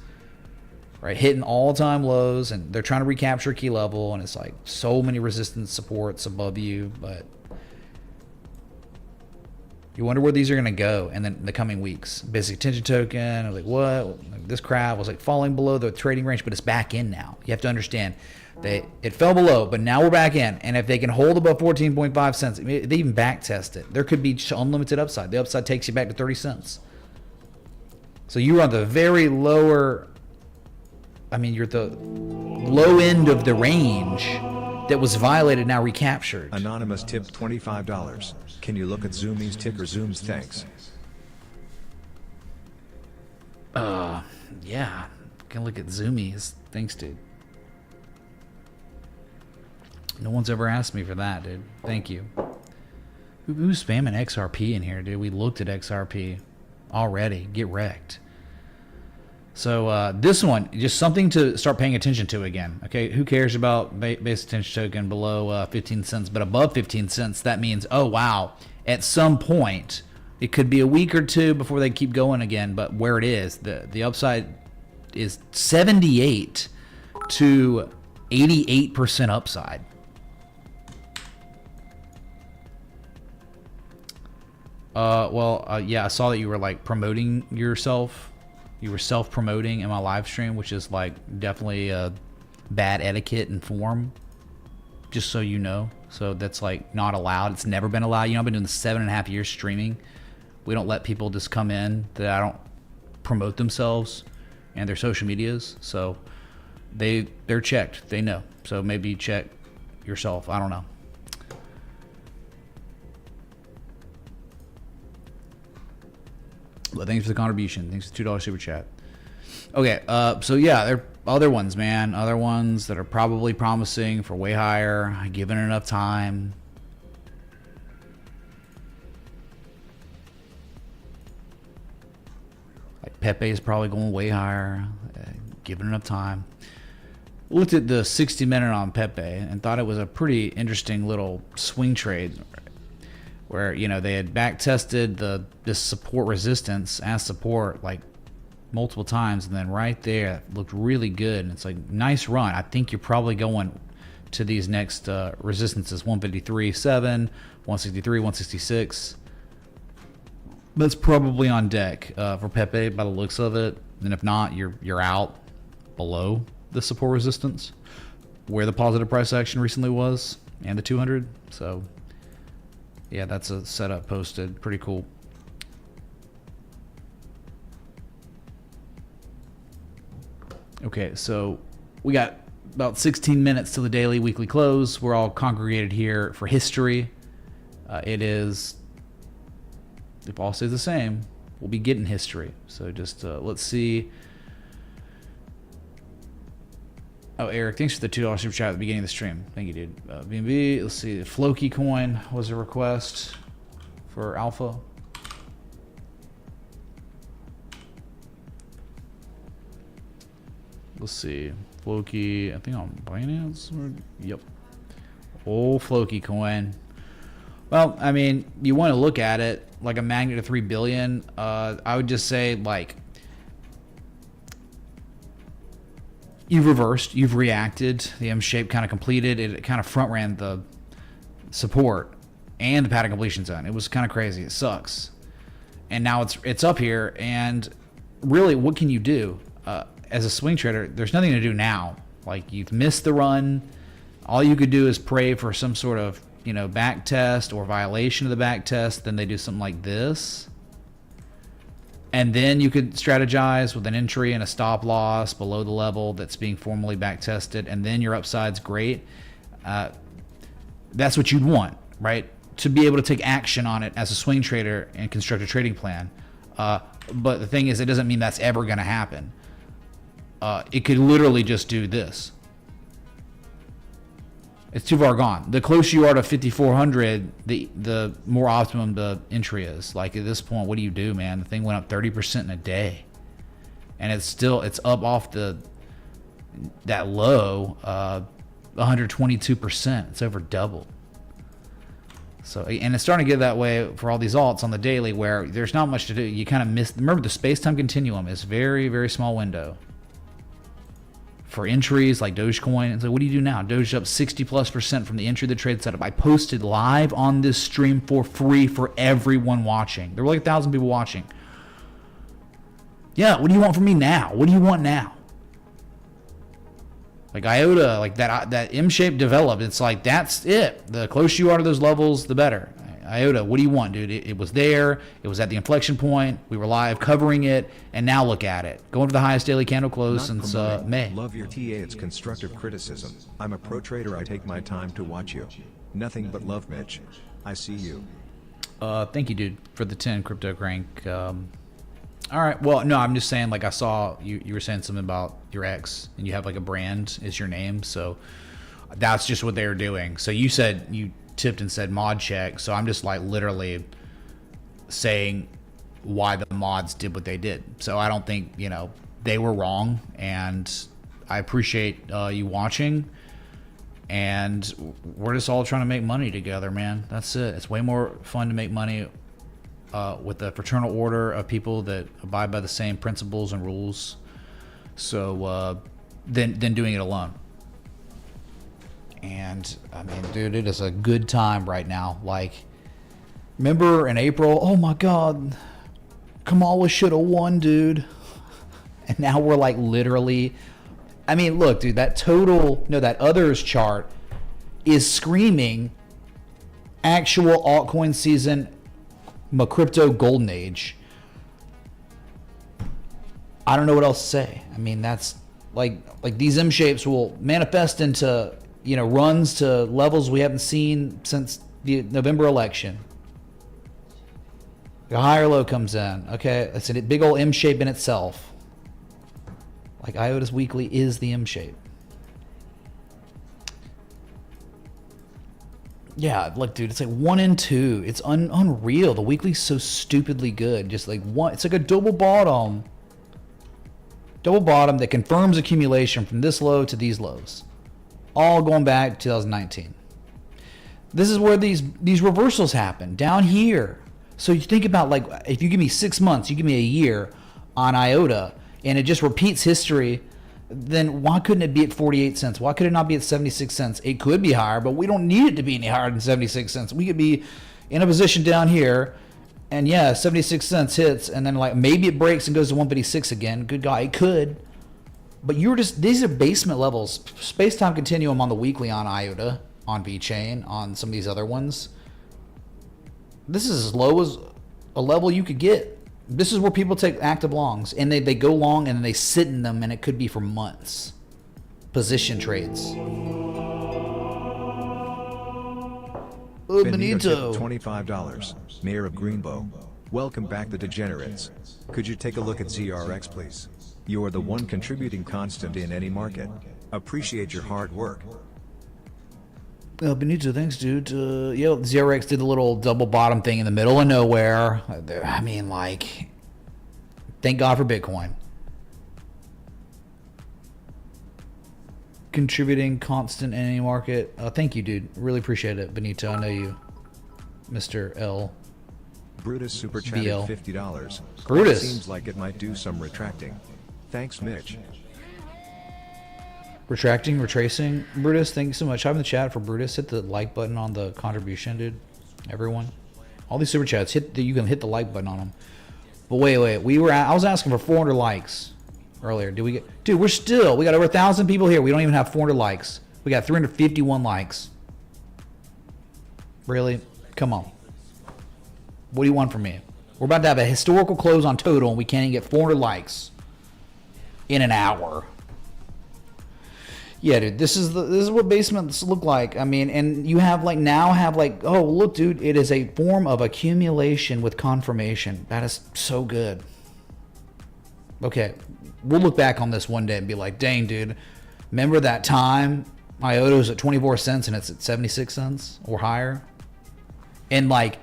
right? Hitting all-time lows, and they're trying to recapture key level, and it's like so many resistance supports above you, but you wonder where these are going to go and then the coming weeks. Basic attention token, I was like, what? Like, this crap was like falling below the trading range, but it's back in now. You have to understand, it fell below, but now we're back in. And if they can hold above 14.5 cents, they even back test it. There could be unlimited upside. The upside takes you back to 30 cents. So you're on the very lower, I mean, you're at the low end of the range that was violated, now recaptured. Anonymous tipped $25. Can you look at Zoomies ticker Zooms? Thanks. Yeah. Can look at Zoomies. Thanks, dude. No one's ever asked me for that, dude. Thank you. Who's spamming XRP in here, dude? We looked at XRP already. Get wrecked. So this one, just something to start paying attention to again. Okay, who cares about base attention token below 15 cents, but above 15 cents, that means, oh wow, at some point, it could be a week or two before they keep going again. But where it is, the upside is 78 to 88% upside. Yeah, I saw that you were like promoting yourself. You were self-promoting in my live stream, which is like definitely bad etiquette and form, just so you know. So that's like not allowed. It's never been allowed. You know, I've been doing 7.5 years streaming. We don't let people just come in that I don't promote themselves and their social medias. So they're checked. They know. So maybe check yourself. I don't know. But thanks for the contribution. Thanks for the $2 super chat. Okay, so yeah, there are other ones, man. Other ones that are probably promising for way higher, given enough time. Like Pepe is probably going way higher, given enough time. Looked at the 60-minute on Pepe and thought it was a pretty interesting little swing trade, where, you know, they had back tested this support resistance as support like multiple times, and then right there it looked really good, and it's like nice run. I think you're probably going to these next resistances, 153.7, 163, 166. That's probably on deck for Pepe by the looks of it. And if not, you're out below the support resistance where the positive price action recently was, and the 200. So yeah, that's a setup posted. Pretty cool. Okay, so we got about 16 minutes till the daily weekly close. We're all congregated here for history. It is, if all stays the same, we'll be getting history. So just let's see. Oh, Eric, thanks for the $2 super chat at the beginning of the stream. Thank you, dude. BNB, let's see. Floki coin was a request for alpha. Let's see. Floki, I think on Binance. Yep. Oh, Floki coin. Well, I mean, you want to look at it like a magnet of 3 billion. I would just say, like, you've reversed, you've reacted. The M shape kind of completed. It kind of front ran the support and the pattern completion zone. It was kind of crazy. It sucks. And now it's up here. And really, what can you do? As a swing trader, there's nothing to do now. Like, you've missed the run. All you could do is pray for some sort of, you know, back test or violation of the back test. Then they do something like this. And then you could strategize with an entry and a stop loss below the level that's being formally back tested. And then your upside's great. That's what you'd want, right? To be able to take action on it as a swing trader and construct a trading plan. But the thing is, it doesn't mean that's ever going to happen. It could literally just do this. It's too far gone. The closer you are to 5,400, the more optimum the entry is. Like, at this point, what do you do, man? The thing went up 30% in a day, and it's up off that low, 122%. It's over doubled. So, and it's starting to get that way for all these alts on the daily, where there's not much to do. You kind of miss. Remember, the space-time continuum is very, very small window. for entries like Dogecoin. It's like, what do you do now? Doge up 60+% from the entry of the trade setup. I posted live on this stream for free for everyone watching. There were like 1,000 people watching. Yeah, what do you want from me now? What do you want now? Like IOTA, like that M-shape developed. It's like, that's it. The closer you are to those levels, the better. IOTA, what do you want, dude? It was there. It was at the inflection point. We were live covering it, and now look at it. Going to the highest daily candle close since May. Love your TA. It's constructive criticism. I'm a pro trader. I take my time to watch you. Nothing but love, Mitch. I see you. Thank you, dude, for the 10 crypto crank. All right. Well, no, I'm just saying, like, I saw you were saying something about your ex, and you have like a brand is your name, so that's just what they were doing. So you said you tipped and said mod check, so I'm just like literally saying why the mods did what they did. So I don't think, you know, they were wrong, and I appreciate you watching, and we're just all trying to make money together, man. That's it. It's way more fun to make money with the fraternal order of people that abide by the same principles and rules, so than doing it alone. And I mean, dude, it is a good time right now. Like, remember in April? Oh my God, Kamala should have won, dude. And now we're like literally. I mean, look, dude, that others chart is screaming actual altcoin season, my crypto golden age. I don't know what else to say. I mean, that's like these M shapes will manifest into, you know, runs to levels we haven't seen since the November election. The higher low comes in. Okay, it's a big old M shape in itself. Like IOTA's weekly is the M shape. Yeah, look, dude, it's like 1 and 2. It's unreal. The weekly's so stupidly good. Just like one, it's like a double bottom. Double bottom that confirms accumulation from this low to these lows. All going back to 2019. This is where these reversals happen, down here. So you think about, like, if you give me 6 months, you give me a year on IOTA, and it just repeats history, then why couldn't it be at 48 cents? Why could it not be at 76 cents? It could be higher, but we don't need it to be any higher than 76 cents. We could be in a position down here, and yeah, 76 cents hits, and then like maybe it breaks and goes to 156 again. Good God, it could. But these are basement levels. Space-time continuum on the weekly on IOTA, on VeChain, on some of these other ones. This is as low as a level you could get. This is where people take active longs, and they go long and then they sit in them, and it could be for months. Position trades. Oh, Benito. $25. Mayor of Greenbow. Welcome back, the degenerates. Could you take a look at ZRX, please? You are the one contributing constant in any market. Appreciate your hard work. Benito, thanks, dude. ZRX did the little double bottom thing in the middle of nowhere. I mean, like, thank God for Bitcoin. Contributing constant in any market. Thank you, dude. Really appreciate it, Benito. I know you, Mr. L. Brutus super chatted $50. Brutus. Seems like it might do some retracting. Thanks, Mitch. Retracting, retracing. Brutus, thank you so much. I'm in the chat for Brutus. Hit the like button on the contribution, dude. Everyone. All these super chats, you can hit the like button on them. But wait. I was asking for 400 likes earlier. Did we get... Dude, we got over 1,000 people here. We don't even have 400 likes. We got 351 likes. Really? Come on. What do you want from me? We're about to have a historical close on total, and we can't even get 400 likes in an hour. Yeah, dude, this is what basements look like. I mean, and you have oh, look, dude, it is a form of accumulation with confirmation. That is so good. Okay, we'll look back on this one day and be like, dang, dude, remember that time IOTA was at 24 cents and it's at 76 cents or higher? And like,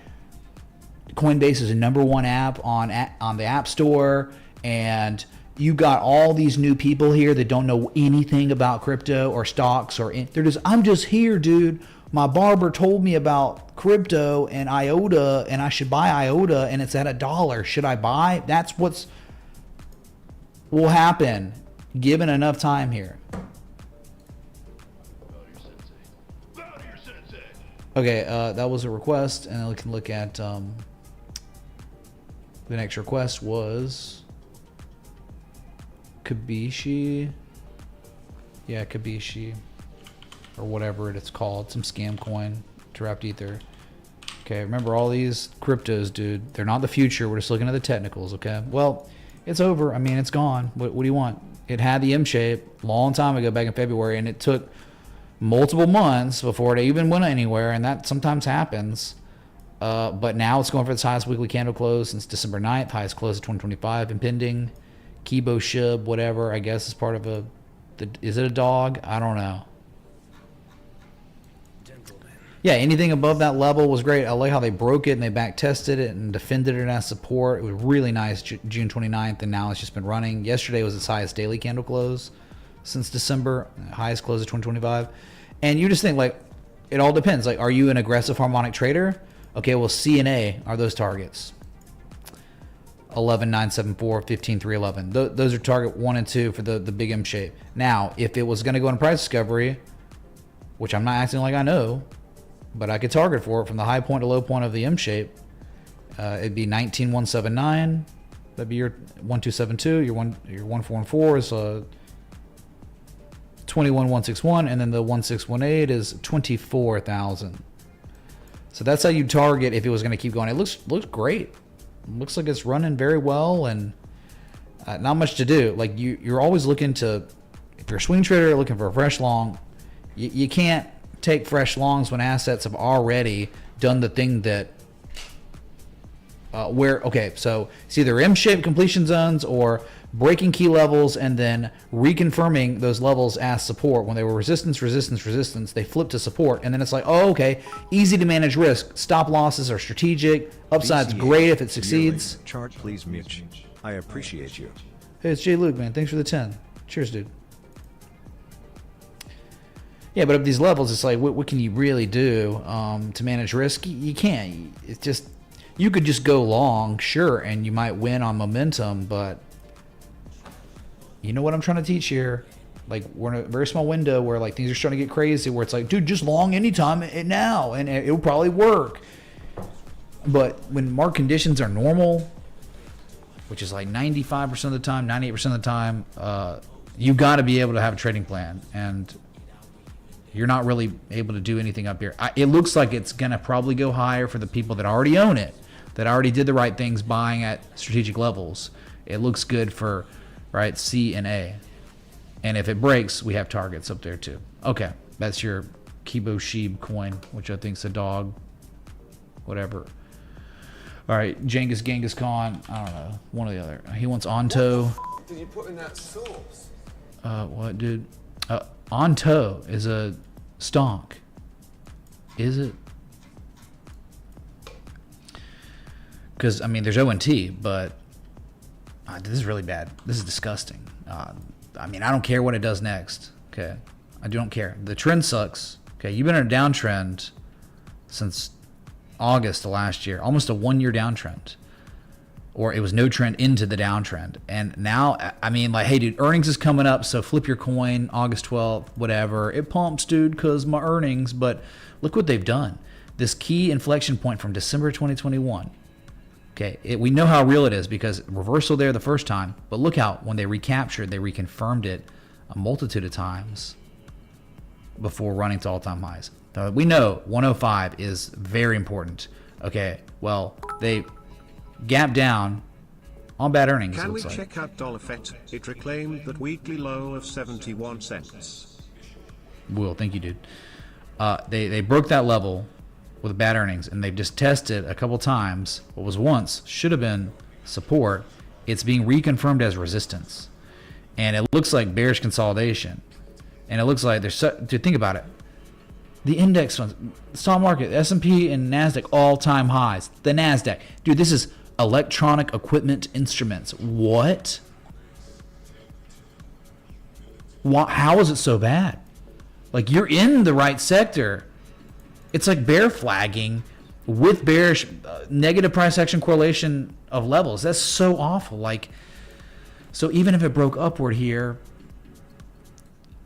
Coinbase is a #1 app on the App Store, and you got all these new people here that don't know anything about crypto or stocks they're just, I'm just here, dude. My barber told me about crypto and IOTA, and I should buy IOTA, and it's at $1. Should I buy? That's what's will happen given enough time here. Okay, that was a request, and we can look at the next request was Kabishi. Yeah, Kabishi, or whatever it's called, some scam coin to wrapped ether. Okay, remember all these cryptos, dude. They're not the future. We're just looking at the technicals. Okay, well, it's over. I mean, it's gone. What do you want? It had the M shape a long time ago, back in February, and it took multiple months before it even went anywhere, and that sometimes happens. But now it's going for its highest weekly candle close since December 9th, highest close of 2025, impending. Kibo Shib, whatever, I guess is part of is it a dog? I don't know. Yeah, anything above that level was great. I like how they broke it and they back tested it and defended it as support. It was really nice June 29th, and now it's just been running. Yesterday was its highest daily candle close since December, highest close of 2025. And you just think, like, it all depends. Like, are you an aggressive harmonic trader? Okay, well, C and A are those targets. 11,974, 15,311. Those are target 1 and 2 for the big M shape. Now, if it was going to go into price discovery, which I'm not acting like I know, but I could target for it from the high point to low point of the M shape, it'd be 19,179. That'd be your 1272. Your 1414 is 21,161, and then the 1618 is 24,000. So that's how you target if it was going to keep going. It looks great. Looks like it's running very well, and not much to do. Like you're always looking to, if you're a swing trader looking for a fresh long, you can't take fresh longs when assets have already done the thing that so it's either M-shaped completion zones or breaking key levels and then reconfirming those levels as support. When they were resistance, they flip to support, and then it's like, oh, okay, easy to manage risk. Stop losses are strategic. Upside's great if it succeeds. Chart, please, Mitch. I appreciate you. Hey, it's Jay Luke, man. Thanks for the 10. Cheers, dude. Yeah, but at these levels, it's like, what can you really do to manage risk? You can't. It's just, you could just go long, sure, and you might win on momentum, but you know what I'm trying to teach here? Like, we're in a very small window where, like, things are starting to get crazy, where it's like, dude, just long anytime and now, and it'll probably work. But when market conditions are normal, which is like 95% of the time, 98% of the time, you got to be able to have a trading plan, and you're not really able to do anything up here. It looks like it's going to probably go higher for the people that already own it, that already did the right things buying at strategic levels. It looks good for, right, C and A. And if it breaks, we have targets up there too. Okay, that's your Kibo Sheeb coin, which I think's a dog, whatever. All right, Genghis Khan, I don't know, one or the other. He wants Onto. What did you put in that sauce? What, dude? Onto is a stonk. Is it? Because, I mean, there's ONT, but this is really bad. This is disgusting. I mean, I don't care what it does next. Okay, I don't care. The trend sucks. Okay, you've been in a downtrend since August of last year, almost a 1-year downtrend, or it was no trend into the downtrend. And now, I mean, like, hey, dude, earnings is coming up, so flip your coin August 12th, whatever. It pumps, dude, because my earnings. But look what they've done. This key inflection point from December 2021. Okay, we know how real it is because reversal there the first time, but look how when they recaptured, they reconfirmed it a multitude of times before running to all-time highs. We know 105 is very important. Okay, well, they gapped down on bad earnings. Can we check out Dollar Fett? It reclaimed that weekly low of 71 cents. Will, thank you, dude. They broke that level with bad earnings, and they've just tested a couple times what was once should have been support. It's being reconfirmed as resistance, and it looks like bearish consolidation, and it looks like there's dude, think about it. The index funds, stock market, S&P and NASDAQ all-time highs. The NASDAQ, dude, this is electronic equipment instruments. What? How is it so bad? Like, you're in the right sector. It's like bear flagging with bearish negative price action correlation of levels. That's so awful. Like, so even if it broke upward here,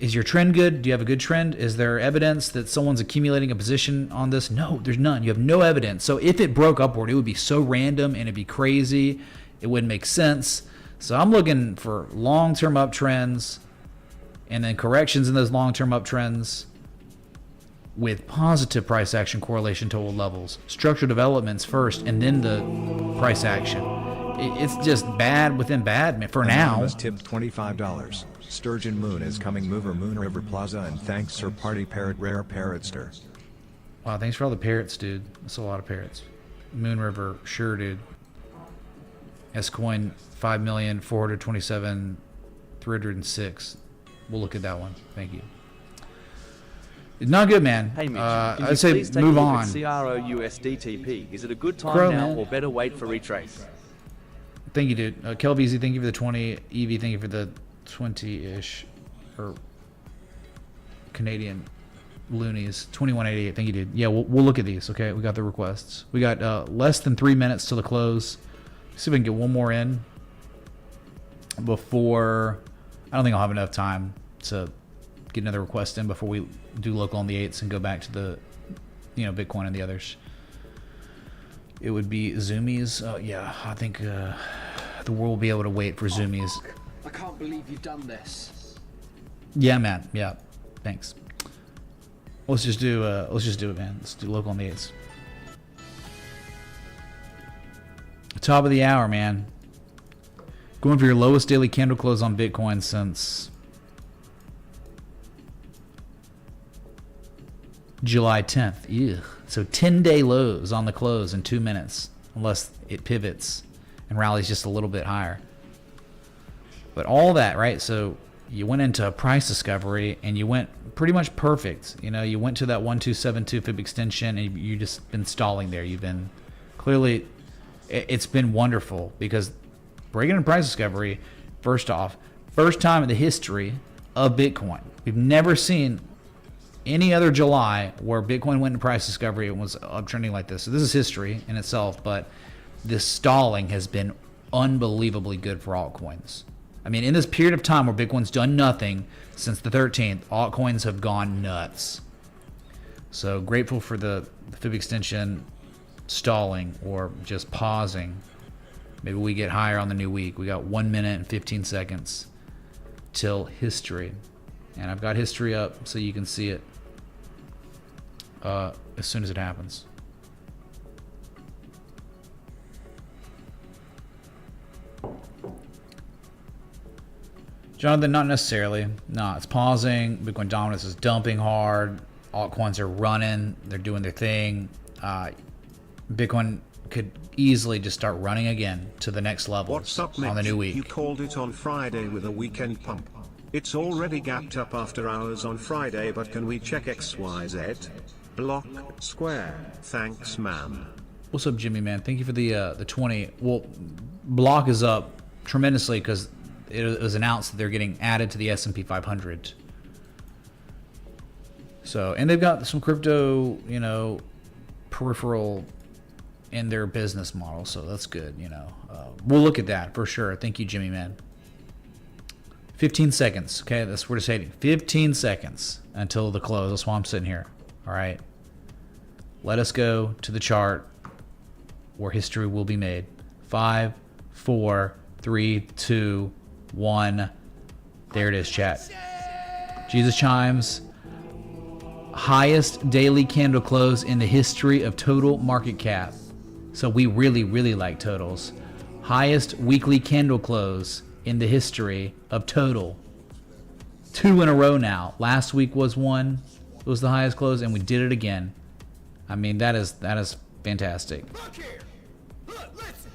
Is your trend good? Do you have a good trend? Is there evidence that someone's accumulating a position on this? No, there's none. You have no evidence. So if it broke upward, it would be so random and it'd be crazy. It wouldn't make sense. So I'm looking for long-term uptrends and then corrections in those long-term uptrends with positive price action correlation to old levels. Structural developments first and then the price action. It's just bad within bad for now. Anonymous tipped $25. Sturgeon Moon is coming mover Moon River Plaza and thanks Sir Party Parrot Rare Parrotster. Wow, thanks for all the parrots, dude. That's a lot of parrots. Moon River, sure, dude. S-Coin 5,427,306. We'll look at that one. Thank you. It's not good, man. Hey Mitch, I'd say move on. CRO-USDTP. Is it a good time Crow, now man. or better wait for retrace? Thank you, dude. Kelbeezy, thank you for the 20. Evie, thank you for the 20-ish. Or Canadian loonies. 2188, thank you, dude. Yeah, we'll look at these, okay? We got the requests. We got less than 3 minutes till the close. See if we can get one more in before... I don't think I'll have enough time to get another request in before we do local on the 8s and go back to the, Bitcoin and the others. It would be Zoomies. Yeah, I think the world will be able to wait for Zoomies. I can't believe you've done this. Yeah, man. Yeah, thanks. Let's just do it, man. Let's do local on the 8s. Top of the hour, man. Going for your lowest daily candle close on Bitcoin since July 10th. Ew. So 10-day lows on the close in 2 minutes, unless it pivots and rallies just a little bit higher. But all that, right? So you went into a price discovery and you went pretty much perfect. You went to that 1272 fib extension and you just been stalling there. You've been clearly, it's been wonderful because breaking into price discovery, first off, first time in the history of Bitcoin. We've never seen any other July where Bitcoin went into price discovery and was uptrending like this. So this is history in itself, but this stalling has been unbelievably good for altcoins. I mean, in this period of time where Bitcoin's done nothing since the 13th, altcoins have gone nuts. So grateful for the fib extension stalling or just pausing. Maybe we get higher on the new week. We got 1 minute and 15 seconds till history. And I've got history up so you can see it as soon as it happens. Jonathan, not necessarily. No, it's pausing. Bitcoin dominance is dumping hard. Altcoins are running. They're doing their thing. Bitcoin could easily just start running again to the next level on the new week. You called it on Friday with a weekend pump. It's already gapped up after hours on Friday, but can we check XYZ? Block, square. Thanks, man. What's up, Jimmy, man? Thank you for the 20. Well, block is up tremendously because it was announced that they're getting added to the S&P 500. So, and they've got some crypto, peripheral in their business model, so that's good. We'll look at that for sure. Thank you, Jimmy, man. 15 seconds. Okay, that's what we're saying. 15 seconds until the close. That's why I'm sitting here. All right. Let us go to the chart where history will be made. 5, 4, 3, 2, 1. There it is, chat. Jesus chimes. Highest daily candle close in the history of total market cap. So we really, really like totals. Highest weekly candle close in the history of total. 2 in a row now. Last week was one. It was the highest close, and we did it again. I mean, that is fantastic. Look here. Look, listen.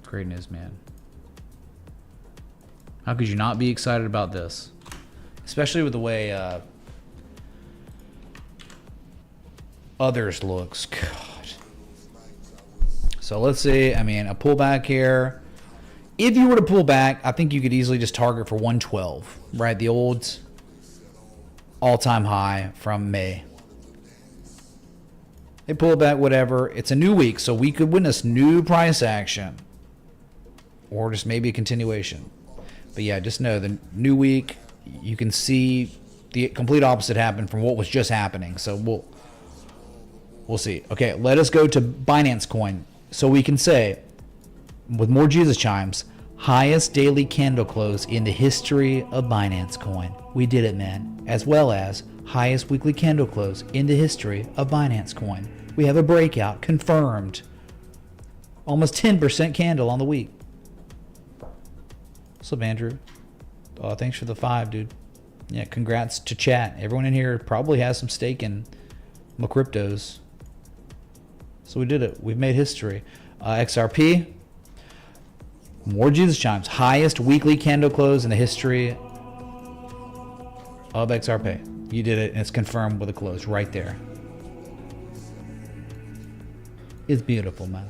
Great news, man. How could you not be excited about this? Especially with the way others looks. God. So let's see. I mean, a pullback here. If you were to pull back, I think you could easily just target for 112, right? The old all-time high from May. They pull back, whatever. It's a new week, so we could witness new price action. Or just maybe a continuation. But yeah, just know the new week, you can see the complete opposite happen from what was just happening. So we'll see. Okay, let us go to Binance Coin. So we can say, with more Jesus chimes, highest daily candle close in the history of Binance Coin. We did it, man. As well as highest weekly candle close in the history of Binance Coin. We have a breakout confirmed. Almost 10% candle on the week. What's up, Andrew? Thanks for the 5, dude. Yeah, congrats to chat. Everyone in here probably has some stake in my cryptos. So we did it. We've made history. XRP. More Jesus chimes. Highest weekly candle close in the history of XRP. You did it, and it's confirmed with a close right there. It's beautiful, man.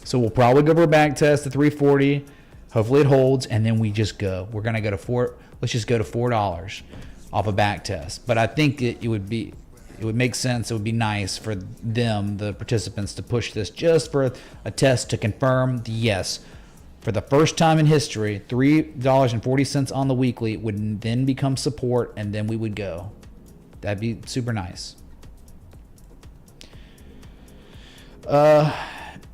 So we'll probably go for a back test at 340. Hopefully it holds, and then we just go. We're gonna go to $4. Let's just go to $4 off a back test. But I think it would make sense. It would be nice for them, the participants, to push this just for a test to confirm the yes. For the first time in history, $3.40 on the weekly would then become support, and then we would go. That'd be super nice.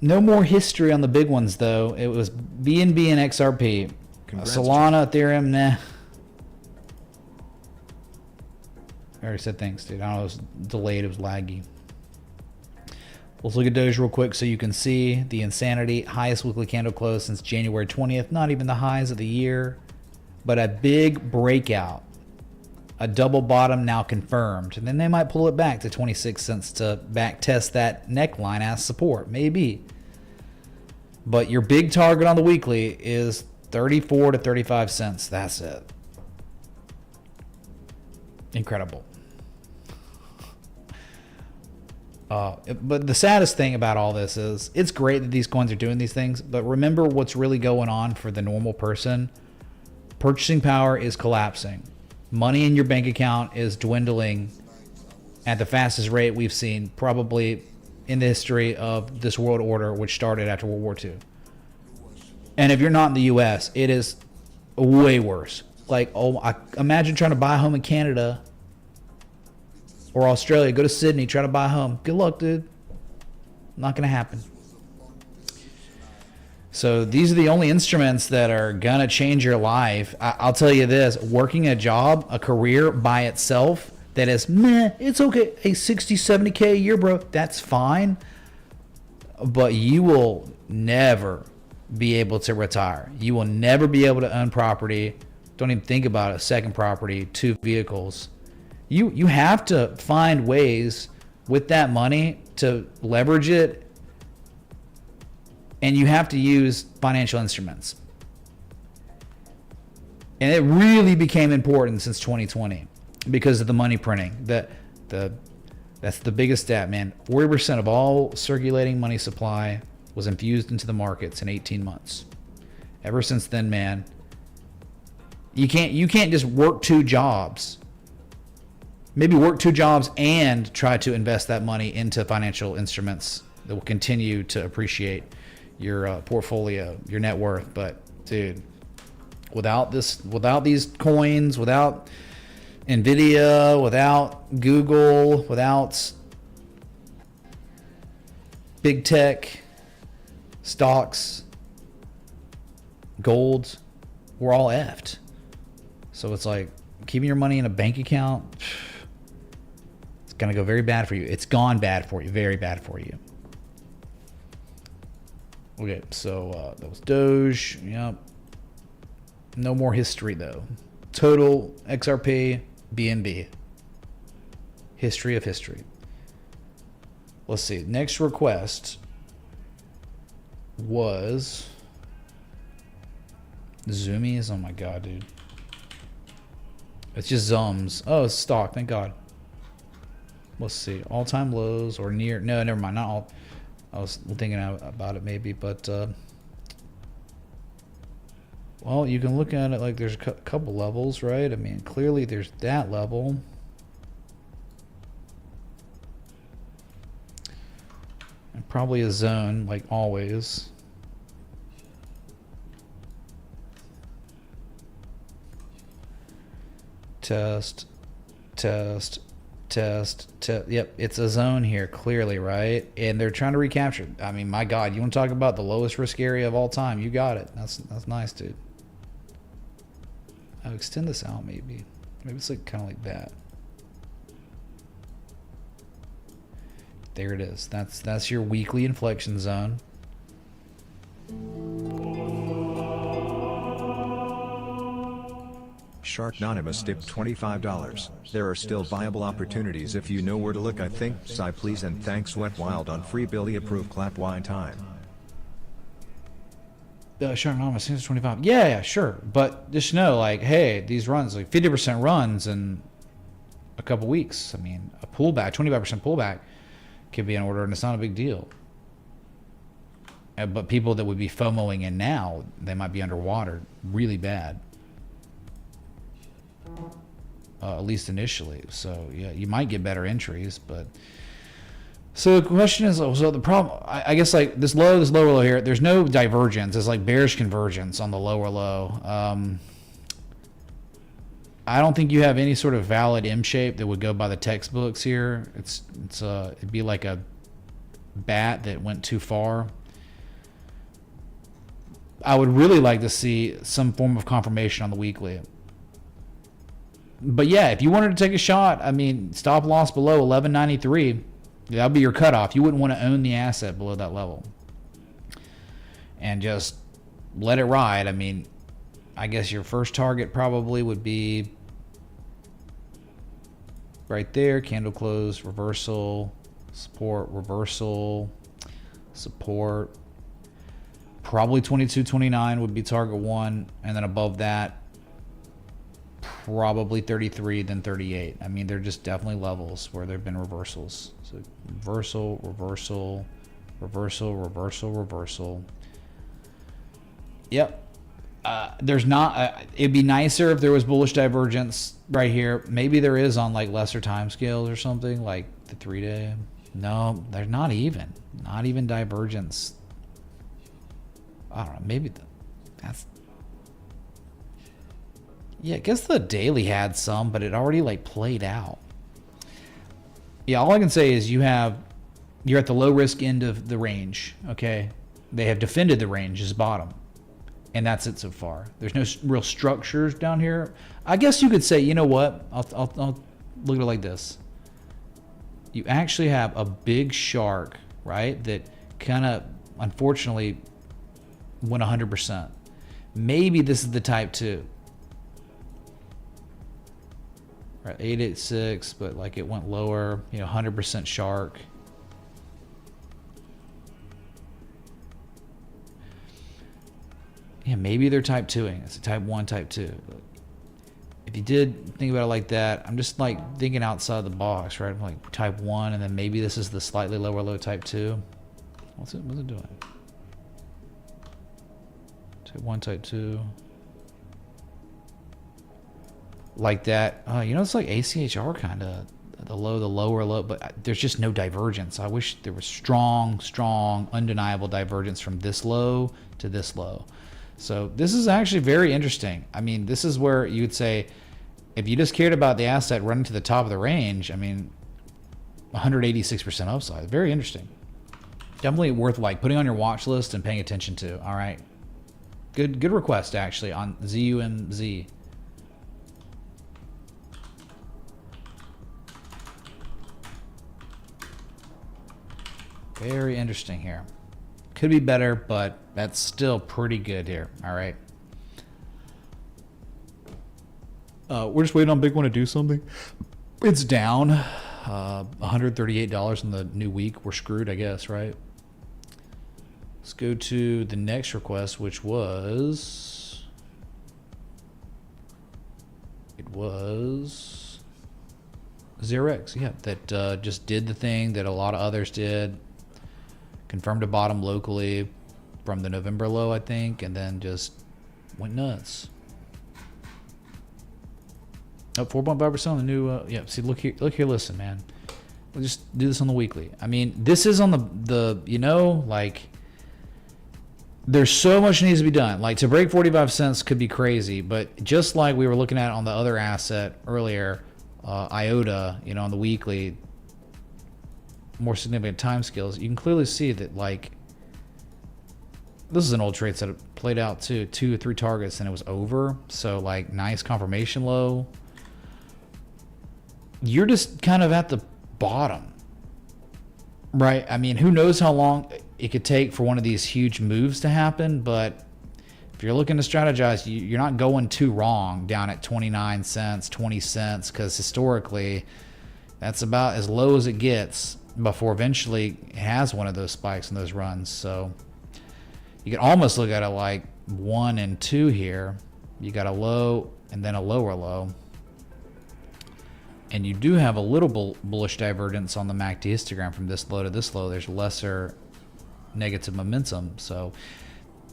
No more history on the big ones, though. It was BNB and XRP. Solana, Ethereum, nah. I already said thanks, dude. I don't know, it was delayed, it was laggy. Let's look at Doge real quick so you can see the insanity. Highest weekly candle close since January 20th. Not even the highs of the year, but a big breakout. A double bottom now confirmed. And then they might pull it back to 26 cents to back test that neckline as support. Maybe. But your big target on the weekly is 34 to 35 cents. That's it. Incredible. But the saddest thing about all this is it's great that these coins are doing these things, but remember what's really going on for the normal person. Purchasing power is collapsing. Money in your bank account is dwindling at the fastest rate we've seen probably in the history of this world order, which started after World War II. And if you're not in the US, it is way worse. Like, imagine trying to buy a home in Canada or Australia. Go to Sydney, try to buy a home. Good luck, dude. Not going to happen. So these are the only instruments that are going to change your life. I'll tell you this. Working a job, a career by itself, that is, meh, it's okay. Hey, 60, 70K a year, bro. That's fine. But you will never be able to retire. You will never be able to own property. Don't even think about a second property, 2 vehicles. You have to find ways with that money to leverage it, and you have to use financial instruments. And it really became important since 2020 because of the money printing. That's the biggest stat, man. 40% of all circulating money supply was infused into the markets in 18 months. Ever since then, man, you can't just work 2 jobs. Maybe work 2 jobs and try to invest that money into financial instruments that will continue to appreciate your portfolio, your net worth. But dude, without these coins, without Nvidia, without Google, without big tech, stocks, gold, we're all effed. So it's like keeping your money in a bank account, it's gonna go very bad for you. It's gone bad for you, very bad for you. Okay, so that was Doge. Yep. No more history though. Total XRP, BNB. History of history. Let's see. Next request was Zoomies. Oh my god, dude. It's just Zums. Oh, it's stock. Thank God. Let's see. All-time lows or near. No, never mind. Not all. I was thinking about it maybe, but well, you can look at it like there's a couple levels, right? I mean, clearly there's that level. And probably a zone, like always. Test, test, test. Yep, it's a zone here, clearly, right? And they're trying to recapture. I mean, my God, you want to talk about the lowest risk area of all time? You got it. That's nice, dude. I'll extend this out, maybe. Maybe it's like kind of like that. There it is. That's your weekly inflection zone. Sharknonymous tipped $25. There are still viable opportunities if you know where to look. I think. Sigh please and thanks Wet Wild on free Billy approved clap wine time. Sharknonymous seems 25. Yeah, sure. But just know, like, hey, these runs, like 50% runs in a couple weeks. I mean, a pullback, 25% pullback could be in order, and it's not a big deal. But people that would be FOMOing in now, they might be underwater really bad. At least initially. So yeah, you might get better entries, but so the question is, so the problem, I guess, like this lower low here, there's no divergence. It's like bearish convergence on the lower low. I don't think you have any sort of valid M shape that would go by the textbooks here. It'd be like a bat that went too far. I would really like to see some form of confirmation on the weekly. But yeah, if you wanted to take a shot, I mean, stop loss below 1193, that'd be your cutoff. You wouldn't want to own the asset below that level. And just let it ride. I mean, I guess your first target probably would be right there, candle close, reversal, support, reversal, support. Probably 22.29 would be target one, and then above that, probably 33, then 38. I mean, they're just definitely levels where there have been reversals. So reversal, reversal, reversal, reversal, reversal. Yep. There's not. It'd be nicer if there was bullish divergence right here. Maybe there is on like lesser time scales or something, like the 3-day. No, there's not even. Not even divergence. I don't know. Maybe that's. Yeah, I guess the daily had some, but it already like played out. Yeah, all I can say is you're at the low risk end of the range. Okay, they have defended the range as bottom, and that's it so far. There's no real structures down here. I guess you could say, you know what? I'll look at it like this. You actually have a big shark, right? That kind of unfortunately went 100%. Maybe this is the type 2. Right, 886, but like it went lower, 100% shark. Yeah, maybe they're type 2ing. It's a type 1, type 2. But if you did think about it like that, I'm just like thinking outside the box, right? Like type 1, and then maybe this is the slightly lower low type 2. What's it doing? Type 1, type 2. Like that. It's like ACHR kind of, the lower low, but there's just no divergence. I wish there was strong, undeniable divergence from this low to this low. So this is actually very interesting. I mean, this is where you would say, if you just cared about the asset running to the top of the range, I mean, 186% upside. Very interesting. Definitely worth like putting on your watch list and paying attention to. All right. Good request actually on ZUMZ. Very interesting here. Could be better, but that's still pretty good here. All right. We're just waiting on Big One to do something. It's down $138 in the new week. We're screwed, I guess, right? Let's go to the next request, which was... It was... ZRX, yeah. That just did the thing that a lot of others did. Confirmed a bottom locally from the November low, I think, and then just went nuts. Up 4.5% on the new. Yeah, see, look here, listen, man. We'll just do this on the weekly. I mean, this is on the like there's so much needs to be done. Like, to break 45 cents could be crazy, but just like we were looking at on the other asset earlier, IOTA, you know, on the weekly, more significant time scales, you can clearly see that, like, this is an old trade setup, played out too, 2 or 3 targets and it was over. So, like, nice confirmation low. You're just kind of at the bottom, right? I mean, who knows how long it could take for one of these huge moves to happen, but if you're looking to strategize, you're not going too wrong down at 29 cents, 20 cents, because historically that's about as low as it gets before eventually it has one of those spikes and those runs. So you can almost look at it like 1 and 2 here. You got a low and then a lower low. And you do have a little bullish divergence on the MACD histogram from this low to this low. There's lesser negative momentum. So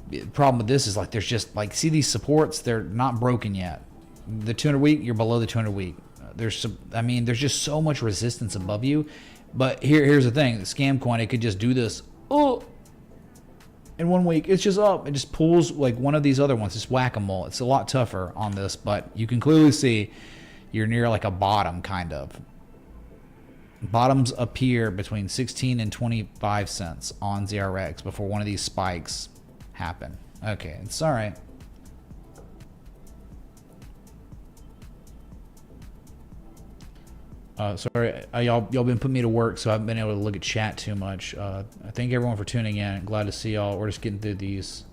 the problem with this is, like, there's just, like, see these supports, they're not broken yet. The 200 week, you're below the 200 week. There's some, I mean, there's just so much resistance above you. But here's the thing, scam coin, it could just do this in 1 week. It's just up. It just pulls like one of these other ones. It's whack-a-mole. It's a lot tougher on this, but you can clearly see you're near like a bottom, kind of. Bottoms appear between 16 and 25 cents on ZRX before one of these spikes happen. Okay, it's all right. Sorry, y'all been putting me to work, so I haven't been able to look at chat too much. I thank everyone for tuning in. Glad to see y'all. We're just getting through these.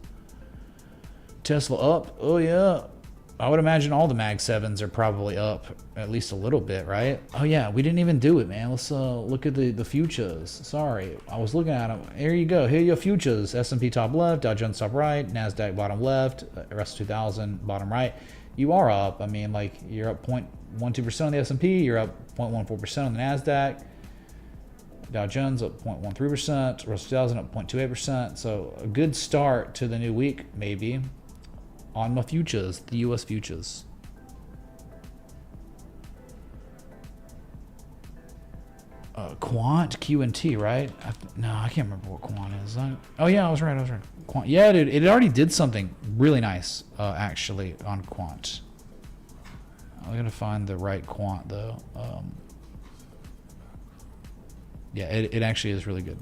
Tesla up. Oh yeah. I would imagine all the Mag 7s are probably up at least a little bit, right? Oh yeah, we didn't even do it, man. Let's look at the futures. Sorry, I was looking at them. Here you go. Here are your futures. S&P top left, Dow Jones top right, NASDAQ bottom left, Russell 2000 bottom right. You are up. I mean, like, you're up 0.12% on the S&P. You're up 0.14% on the NASDAQ. Dow Jones up 0.13%. Russell 2000 up 0.28%. So a good start to the new week, maybe, on the futures, the U.S. futures. Quant, Q&T, right? No, I can't remember what Quant is. Oh yeah, I was right. Quant, yeah, dude, it already did something really nice, actually, on Quant. I'm gonna find the right Quant though. Yeah, it actually is really good.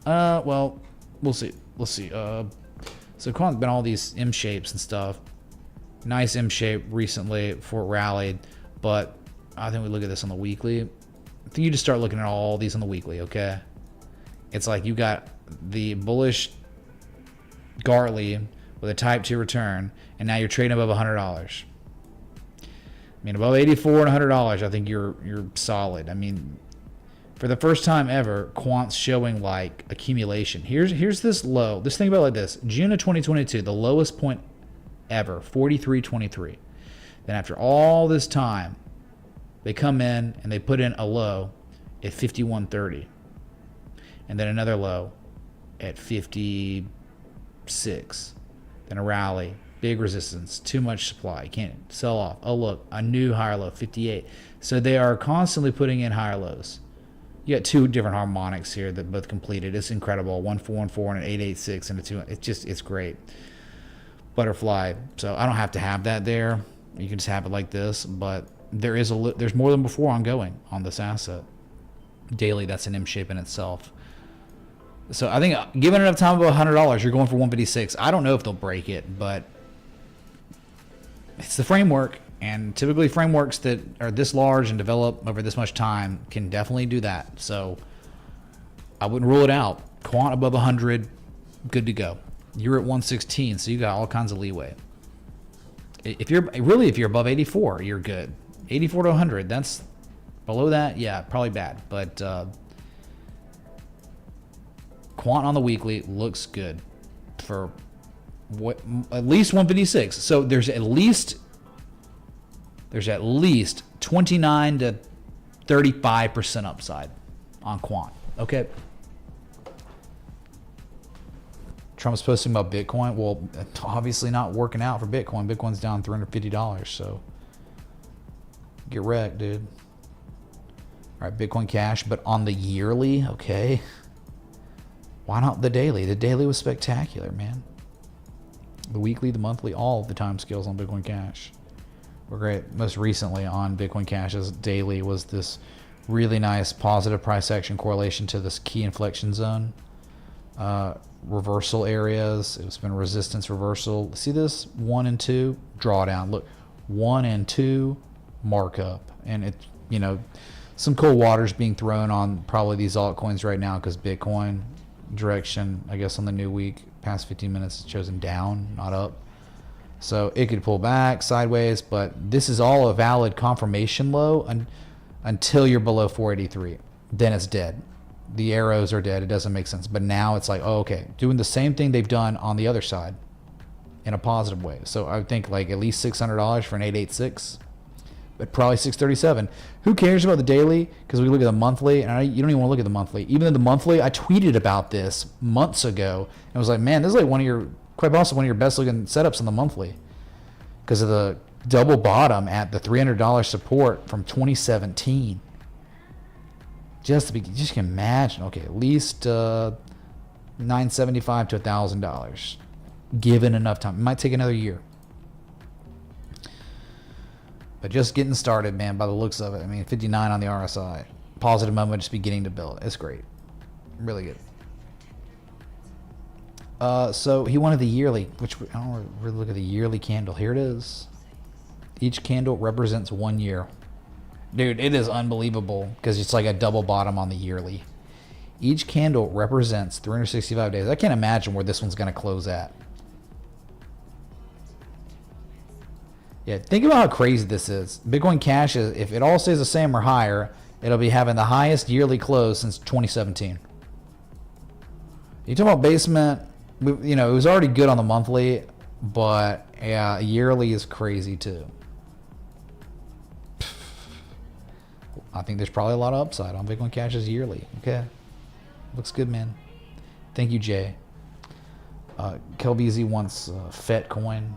Well, we'll see. Let's see. So Quant's been all these M shapes and stuff. Nice M shape recently before it rallied, but I think we look at this on the weekly. I think you just start looking at all these on the weekly, okay? It's like you got the bullish Gartley with a type 2 return, and now you're trading above $100. I mean, above 84 and $100, I think you're solid. I mean, for the first time ever, Quant's showing like accumulation. Here's this low. Just think about it like this. June of 2022, the lowest point ever, 43.23. Then after all this time, they come in and they put in a low at 51.30. And then another low at 56. Then a rally, big resistance, too much supply, can't sell off. Oh look, a new higher low, 58. So they are constantly putting in higher lows. You got 2 different harmonics here that both completed. It's incredible. 1414 and an 886 and a 2. It's great. Butterfly. So I don't have to have that there. You can just have it like this, but there's more than before ongoing on this asset. Daily, that's an M shape in itself. So I think given enough time about $100, you're going for 156. I don't know if they'll break it, but it's the framework. And typically frameworks that are this large and develop over this much time can definitely do that. So I wouldn't rule it out. Quant above 100, good to go. You're at 116, so you got all kinds of leeway. If you're above 84, you're good. 84 to 100, that's below that, yeah, probably bad. But Quant on the weekly looks good for what, at least 156. So there's at least 29 to 35% upside on Quant. Okay. Trump's posting about Bitcoin. Well, obviously not working out for Bitcoin. Bitcoin's down $350, so get wrecked, dude. All right, Bitcoin Cash, but on the yearly, okay. Why not the daily? The daily was spectacular, man. The weekly, the monthly, all of the time scales on Bitcoin Cash were great. Most recently on Bitcoin Cash's daily was this really nice positive price action correlation to this key inflection zone. Reversal areas. It's been resistance reversal. See this? 1 and 2 drawdown. Look, 1 and 2 markup. And it, you know, some cold water's being thrown on probably these altcoins right now because Bitcoin direction, I guess, on the new week, past 15 minutes, is chosen down, not up. So it could pull back sideways, but this is all a valid confirmation low until you're below 483. Then it's dead. The arrows are dead. It doesn't make sense. But now it's like, oh, okay, doing the same thing they've done on the other side in a positive way. So I think like at least $600 for an 886, but probably 637. Who cares about the daily? Because we look at the monthly, and you don't even want to look at the monthly. Even in the monthly, I tweeted about this months ago, and was like, man, this is like quite possibly one of your best looking setups on the monthly because of the double bottom at the $300 support from 2017. Just can imagine. Okay, at least $975 to $1,000, given enough time. It might take another year, but just getting started, man. By the looks of it, I mean, 59 on the RSI. Positive moment, just beginning to build. It's great, really good. So he wanted the yearly, which I don't really look at the yearly candle. Here it is. Each candle represents 1 year. Dude, it is unbelievable because it's like a double bottom on the yearly. Each candle represents 365 days. I can't imagine where this one's going to close at. Yeah, think about how crazy this is. Bitcoin Cash, if it all stays the same or higher, it'll be having the highest yearly close since 2017. You talk about basement, you know, it was already good on the monthly, but yeah, yearly is crazy too. I think there's probably a lot of upside on Bitcoin Cash's yearly. Okay. Looks good, man. Thank you, Jay. Kelbeezy wants FET coin.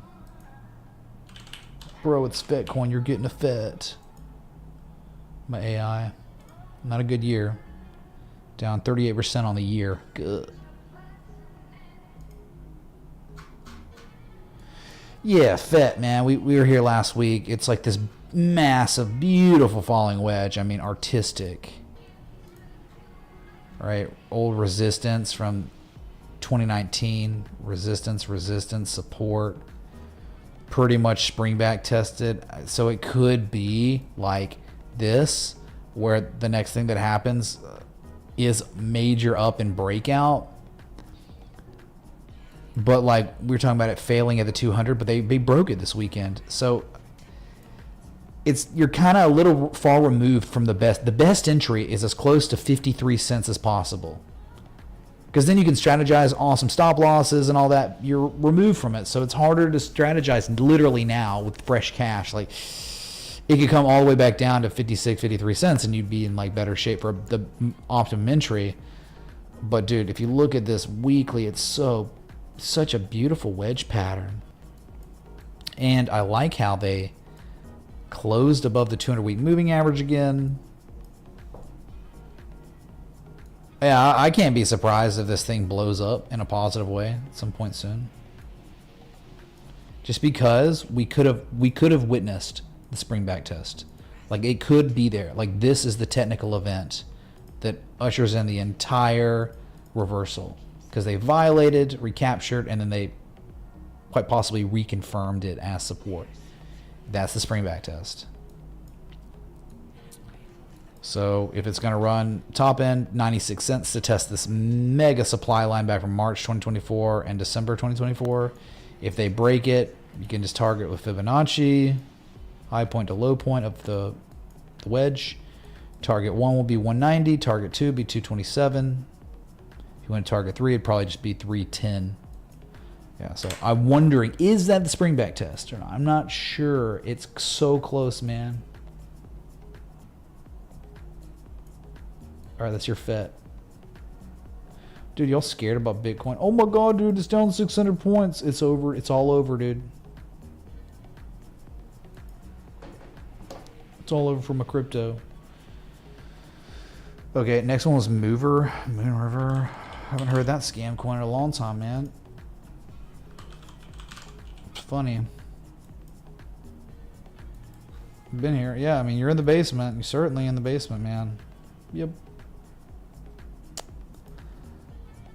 Bro, it's FET coin. You're getting a FET. My AI. Not a good year. Down 38% on the year. Good. Yeah, FET, man. We were here last week. It's like this massive, beautiful falling wedge. I mean, artistic. Right? Old resistance from 2019. Resistance, support. Pretty much spring back tested. So it could be like this, where the next thing that happens is major up and breakout. But like we were talking about it failing at the 200, but they broke it this weekend. So you're kind of a little far removed from the best. The best entry is as close to 53 cents as possible, because then you can strategize awesome stop losses and all that. You're removed from it, so it's harder to strategize literally now with fresh cash. Like it could come all the way back down to 56, 53 cents, and you'd be in like better shape for the optimum entry. But dude, if you look at this weekly, it's such a beautiful wedge pattern, and I like how they closed above the 200-week moving average again. Yeah, I can't be surprised if this thing blows up in a positive way at some point soon. Just because we could have witnessed the spring back test. Like it could be there. Like this is the technical event that ushers in the entire reversal, because they violated, recaptured, and then they quite possibly reconfirmed it as support. That's the spring back test. So if it's going to run top end 96 cents to test this mega supply line back from March 2024 and December 2024, if they break it, you can just target with Fibonacci, high point to low point of the wedge. Target 1 will be 190, target 2 will be 227. If you want to target 3, it'd probably just be 310. Yeah, so I'm wondering, is that the spring back test or not? I'm not sure. It's so close, man. All right, that's your FET. Dude, y'all scared about Bitcoin? Oh my God, dude, it's down 600 points. It's over. It's all over, dude. It's all over for my crypto. Okay, next one was Moon River. Haven't heard that scam coin in a long time, man. It's funny. Been here. Yeah, I mean, you're in the basement. You're certainly in the basement, man. Yep.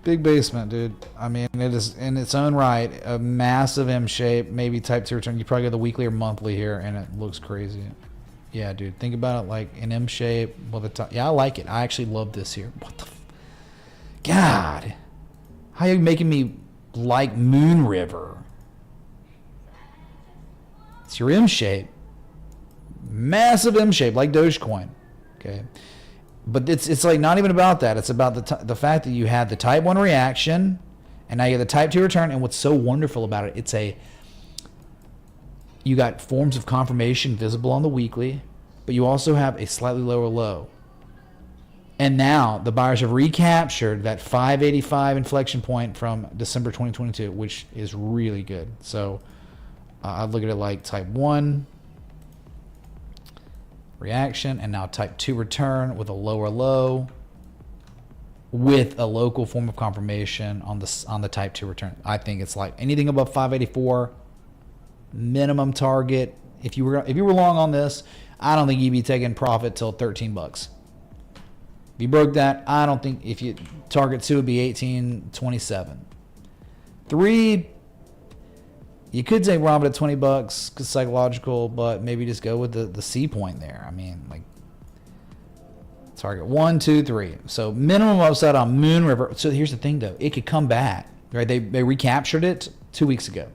Big basement, dude. I mean, it is in its own right a massive M shape, maybe type 2 return. You probably get the weekly or monthly here, and it looks crazy. Yeah, dude. Think about it like an M shape with a top. Yeah, I like it. I actually love this here. What the God? How are you making me like Moon River? It's your M shape. Massive M shape like Dogecoin. Okay. But it's like not even about that. It's about the fact that you had the type 1 reaction and now you have the type 2 return. And what's so wonderful about it, you got forms of confirmation visible on the weekly, but you also have a slightly lower low. And now the buyers have recaptured that 585 inflection point from December 2022, which is really good. So I'd look at it like type 1 reaction and now type 2 return with a lower low with a local form of confirmation on the type 2 return. I think it's like anything above 584 minimum target. If you were long on this, I don't think you'd be taking profit till 13 bucks. If you broke that, I don't think if you target 2 would be 18.27. 3, you could take profit at 20 bucks because psychological, but maybe just go with the C point there. I mean, like target 1, 2, 3. So minimum upside on Moon River. So here's the thing though, it could come back, right? They recaptured it 2 weeks ago.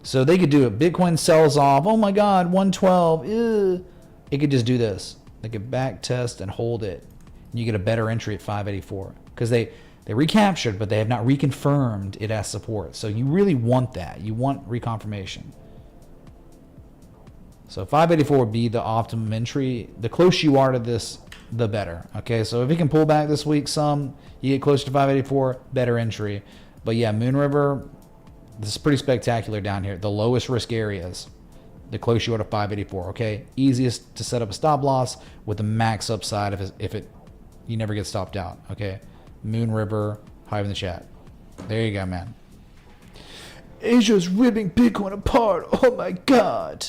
So they could do it. Bitcoin sells off. Oh my God, 112. Ew. It could just do this. They could back test and hold it. And you get a better entry at 584 because they recaptured, but they have not reconfirmed it as support. So you really want that. You want reconfirmation. So 584 would be the optimum entry. The closer you are to this, the better. Okay, so if it can pull back this week some, you get closer to 584, better entry. But yeah, Moon River, this is pretty spectacular down here. The lowest risk areas, the closer you are to 584. Okay, easiest to set up a stop loss with the max upside if it you never get stopped out. Okay. Moon River, hive in the chat. There you go, man. Asia's ripping Bitcoin apart. Oh my God.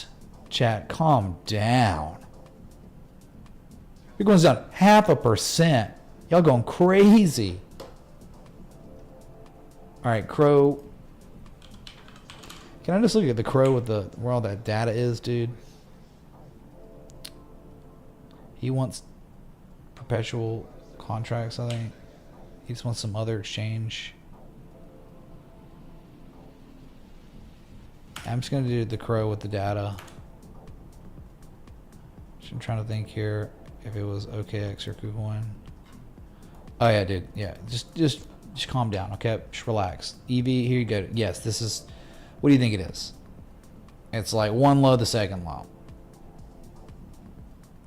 Chat, calm down. Bitcoin's down 0.5%. Y'all going crazy. All right, Crow. Can I just look at the Crow with where all that data is, dude? He wants perpetual contracts, I think. He just wants some other exchange. I'm just going to do the Crow with the data. I'm trying to think here if it was OKX or KuCoin. Oh yeah, dude. Yeah, just calm down, okay? Just relax. EV, here you go. Yes, this is. What do you think it is? It's like one low, the second low.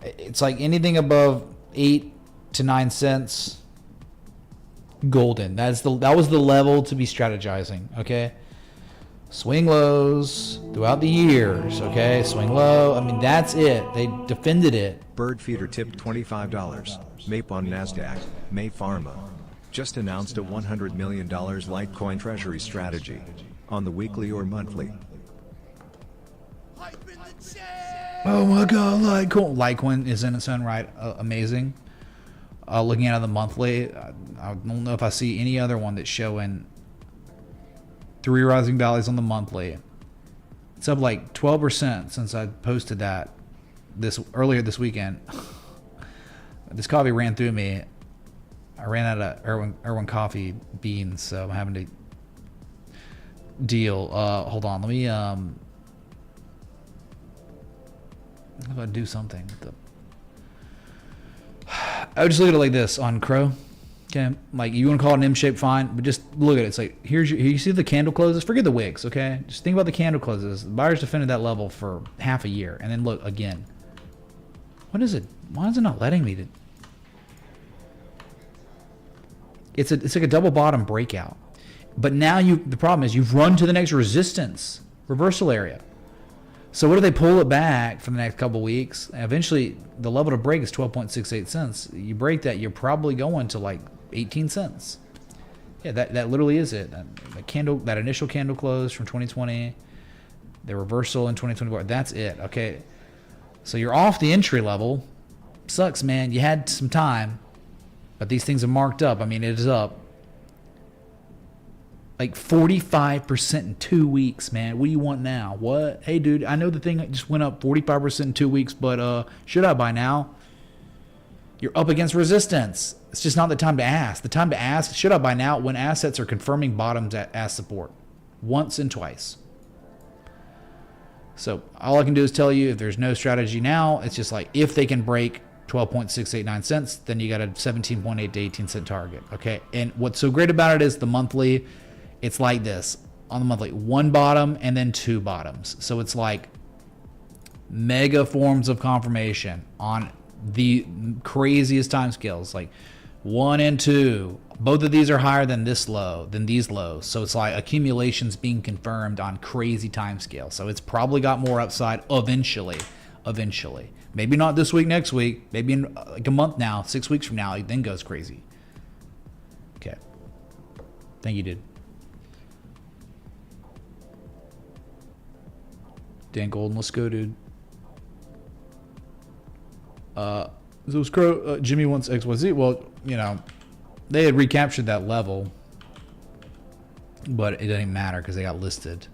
It's like anything above 8 to 9 cents. Golden. That was the level to be strategizing. Okay. Swing lows throughout the years. Okay. Swing low. I mean, that's it. They defended it. Bird Feeder tipped $25. MAPE on NASDAQ. May Pharma just announced a $100 million Litecoin treasury strategy on the weekly or monthly. Oh my God, Litecoin. Litecoin is in its own right amazing. Looking at the monthly, I don't know if I see any other one that's showing 3 rising valleys on the monthly. It's up like 12% since I posted that earlier this weekend. This coffee ran through me. I ran out of Irwin coffee beans, so I'm having to deal. Hold on, let me how about I do something with the I would just look at it like this on Crow. Okay, like you want to call it an M shape, fine, but just look at it. It's like here you see the candle closes. Forget the wicks, okay? Just think about the candle closes. The buyers defended that level for half a year, and then look again. What is it? Why is it not letting me to? It's like a double bottom breakout, but now the problem is you've run to the next resistance reversal area. So what do they pull it back for the next couple weeks? Eventually, the level to break is 12.68 cents. You break that, you're probably going to like 18 cents. Yeah, that literally is it. That initial candle close from 2020, the reversal in 2024. That's it. Okay, so you're off the entry level. Sucks, man. You had some time, but these things are marked up. I mean, it is up like 45% in 2 weeks, man. What do you want now? What? Hey, dude, I know the thing just went up 45% in 2 weeks, but should I buy now? You're up against resistance. It's just not the time to ask. The time to ask, should I buy now, when assets are confirming bottoms as support once and twice. So all I can do is tell you, if there's no strategy now, it's just like if they can break 12.689 cents, then you got a 17.8 to 18 cent target. Okay. And what's so great about it is the monthly, it's like this on the monthly, one bottom and then two bottoms. So it's like mega forms of confirmation on the craziest time scales, like 1 and 2. Both of these are higher than this low, than these lows. So it's like accumulations being confirmed on crazy time scale. So it's probably got more upside eventually. Maybe not this week, next week, maybe in like a month now, 6 weeks from now, it then goes crazy. Okay. Thank you, dude. Dan Golden, let's go, dude. Those Jimmy wants XYZ. Well, you know, they had recaptured that level, but it didn't matter because they got listed.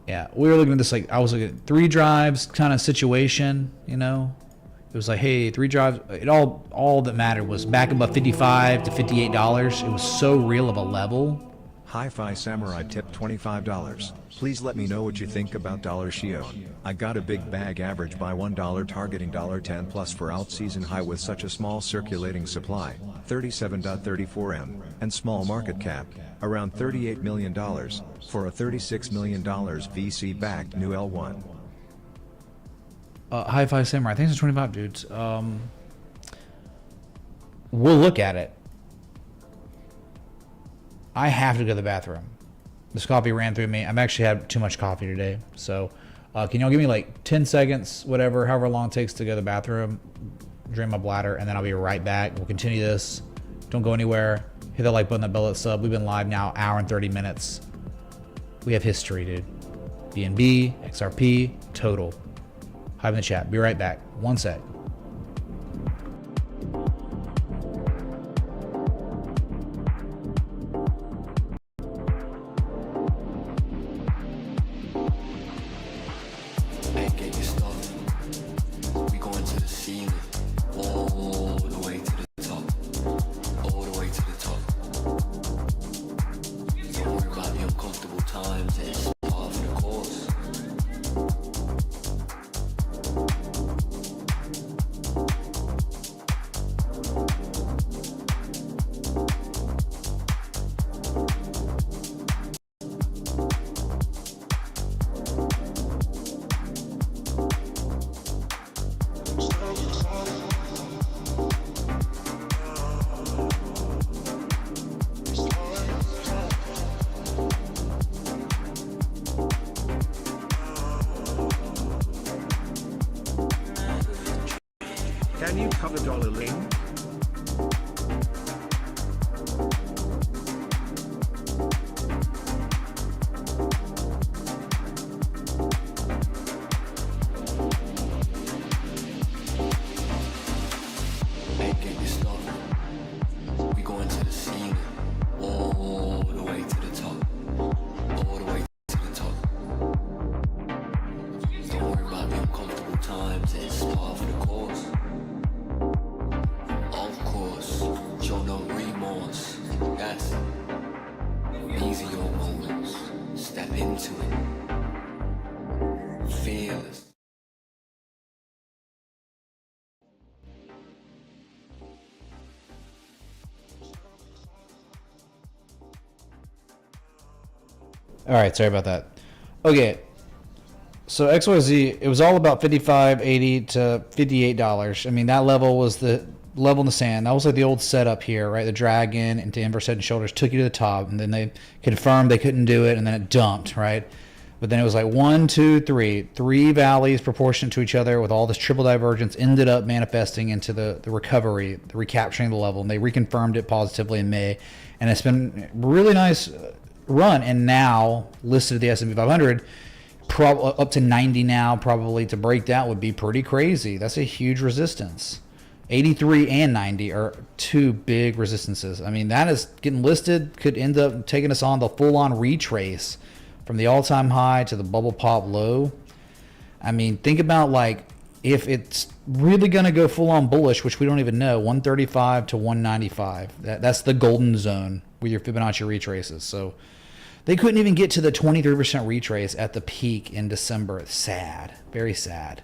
Yeah, we were looking at this like, I was looking at 3 drives kind of situation, you know. It was like, hey, 3 drives. It all that mattered was back above $55 to $58. It was so real of a level. Hi-Fi Samurai tip $25. Please let me know what you think about Shion. I got a big bag average by $1 targeting $10 plus for alt season high with such a small circulating supply, 37.34 M, and small market cap, around $38 million, for a $36 million VC-backed new L1. Hi-Fi Samurai, thanks for 25, dudes. We'll look at it. I have to go to the bathroom. This coffee ran through me. I've actually had too much coffee today. So can y'all give me like 10 seconds, whatever, however long it takes to go to the bathroom, drain my bladder, and then I'll be right back. We'll continue this. Don't go anywhere. Hit the like button, that bell, that sub. We've been live now, hour and 30 minutes. We have history, dude. BNB, XRP, total. Hive in the chat. Be right back. 1 sec. Can you cover dollar link? All right, sorry about that. Okay, so XYZ, it was all about $55.80 to $58. I mean, that level was the level in the sand. That was like the old setup here, right? The dragon into inverse head and shoulders took you to the top, and then they confirmed they couldn't do it, and then it dumped, right? But then it was like 1, 2, 3. 3 valleys proportionate to each other with all this triple divergence ended up manifesting into the recovery, the recapturing the level. And they reconfirmed it positively in May. And it's been a really nice run. And now listed at the S&P 500, up to 90 now, probably to break that would be pretty crazy. That's a huge resistance. 83 and 90 are 2 big resistances. I mean, that is getting listed, could end up taking us on the full-on retrace from the all-time high to the bubble pop low. I mean, think about like if it's really going to go full-on bullish, which we don't even know, 135 to 195. That's the golden zone with your Fibonacci retraces. So they couldn't even get to the 23% retrace at the peak in December. It's sad, very sad.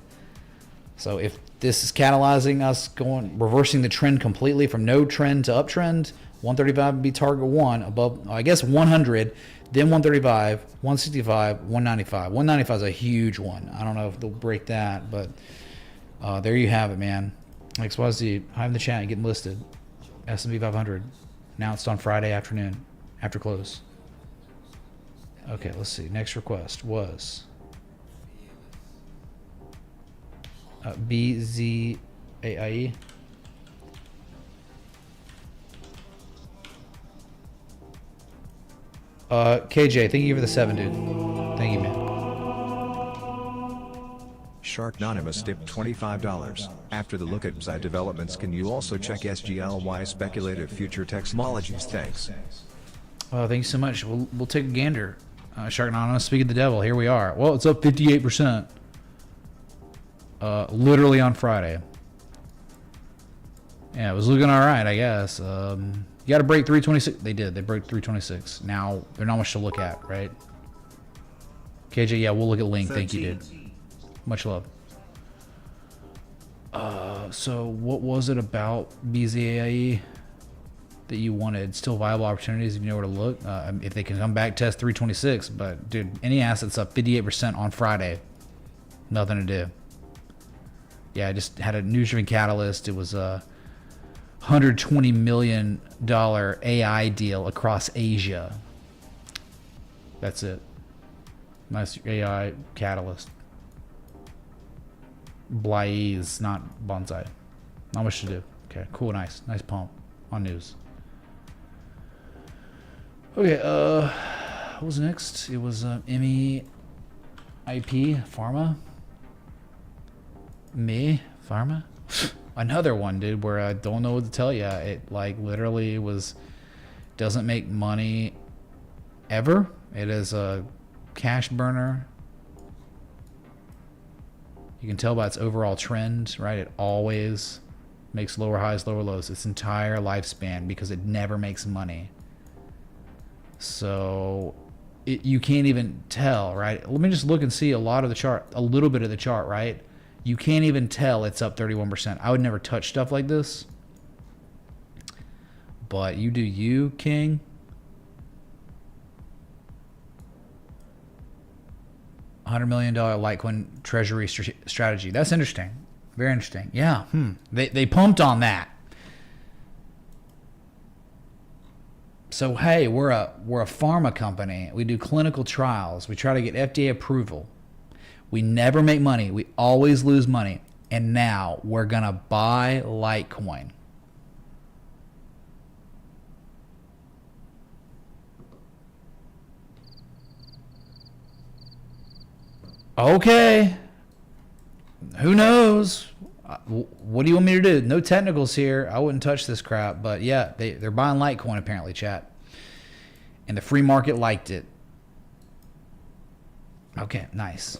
So if this is catalyzing us reversing the trend completely from no trend to uptrend, 135 would be target 1 above, I guess 100, then 135, 165, 195. 195 is a huge one. I don't know if they'll break that, but there you have it, man. XYZ, hi in the chat, getting listed. S&P 500 announced on Friday afternoon after close. Okay, let's see. Next request was BZAIE. KJ, thank you for the 7, dude. Thank you, man. Sharknonymous tipped $25. After the look at XI developments, can you also check SGLY Speculative Future Technologies? Thanks. Oh, thank you so much. We'll take a gander. Sharknonymous, speak of the devil. Here we are. Well, it's up 58%. Literally on Friday. Yeah, it was looking all right, I guess. You got to break 326. They did. They broke 326. Now, there's not much to look at, right? KJ, yeah, we'll look at Link. Thank you, dude. Much love. So what was it about BZAIE that you wanted? Still viable opportunities if you know where to look. If they can come back, test 326. But, dude, any assets up 58% on Friday. Nothing to do. Yeah, I just had a news-driven catalyst. It was a $120 million AI deal across Asia. That's it. Nice AI catalyst. Blaze, not bonsai. Not much to do. Okay, cool, nice. Nice pump on news. Okay, what was next? It was MEIP Pharma. Pharma? Another one, dude, where I don't know what to tell you. It like literally doesn't make money ever. It is a cash burner. You can tell by its overall trend, right? It always makes lower highs, lower lows its entire lifespan because it never makes money. So you can't even tell, right? Let me just look and see a lot of the chart, a little bit of the chart, right? You can't even tell it's up 31%. I would never touch stuff like this. But you do you, King. $100 million Litecoin treasury strategy. That's interesting. Very interesting. Yeah. They pumped on that. So hey, we're a pharma company. We do clinical trials. We try to get FDA approval. We never make money. We always lose money. And now we're gonna buy Litecoin. Okay. Who knows? What do you want me to do? No technicals here. I wouldn't touch this crap. But yeah, they're buying Litecoin apparently, chat. And the free market liked it. Okay, nice.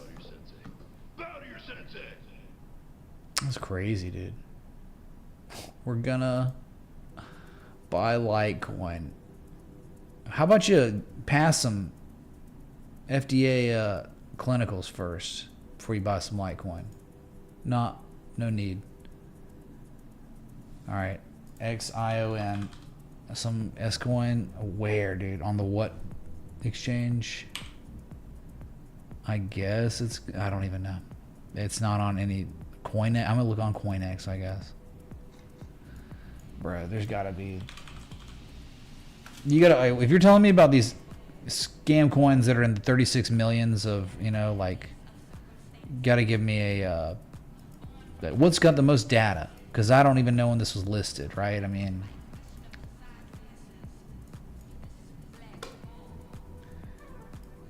That's crazy, dude. We're gonna buy Litecoin. How about you pass some FDA clinicals first before you buy some Litecoin? No need. All right, XION, some S-coin. Where, dude? On the what exchange? I guess it's. I don't even know. It's not on any coin. I'm gonna look on CoinX, I guess. Bro, there's gotta be. You gotta. If you're telling me about these scam coins that are in the 36 millions of, you know, like, got to give me a, what's got the most data? Because I don't even know when this was listed, right? I mean,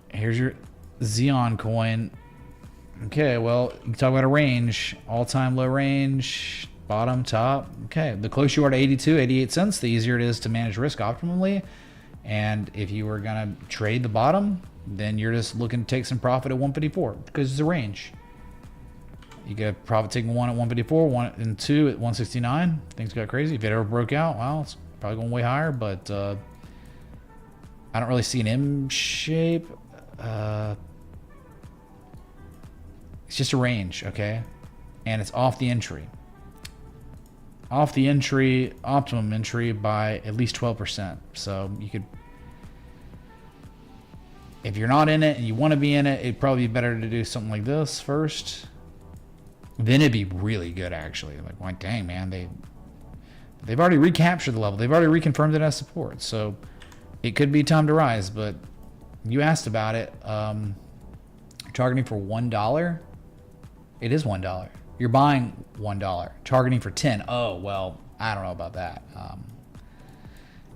here's your Xeon coin. Okay, well, you can talk about a range, all-time low range, bottom, top. Okay, the closer you are to 82, 88 cents, the easier it is to manage risk optimally. And if you were going to trade the bottom, then you're just looking to take some profit at 154 because it's a range. You get profit taking 1 at 154, 1 and 2 at 169. Things got crazy. If it ever broke out, well, it's probably going way higher, but I don't really see an M shape. It's just a range, okay? And it's off the entry. Off the entry, optimum entry by at least 12%. So you could, if you're not in it and you want to be in it, it'd probably be better to do something like this first. Then it'd be really good, actually. Like dang, man, they've already recaptured the level. They've already reconfirmed it as support. So it could be time to rise, but you asked about it. Targeting for $1. It is $1. You're buying $1. Targeting for 10. Oh, well, I don't know about that.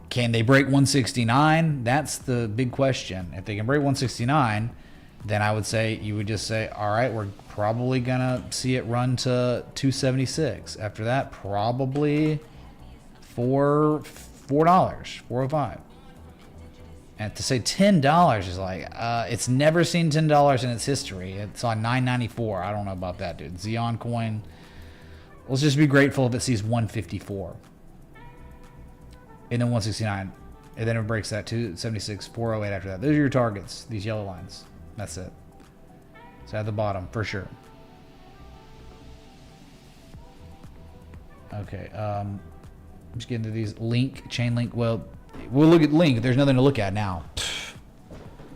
Can they break 169? That's the big question. If they can break 169, then I would say, you would just say, all right, we're probably going to see it run to 276. After that, probably $4, $4.05. And to say $10 is like, it's never seen $10 in its history. It's on $9.94. I don't know about that, dude. Xeon coin. Let's just be grateful if it sees 154. And then 169. And then it breaks that 276, 408 after that. Those are your targets, these yellow lines. That's it. So at the bottom, for sure. Okay. Just get into these chain link. Well, we'll look at link. There's nothing to look at now.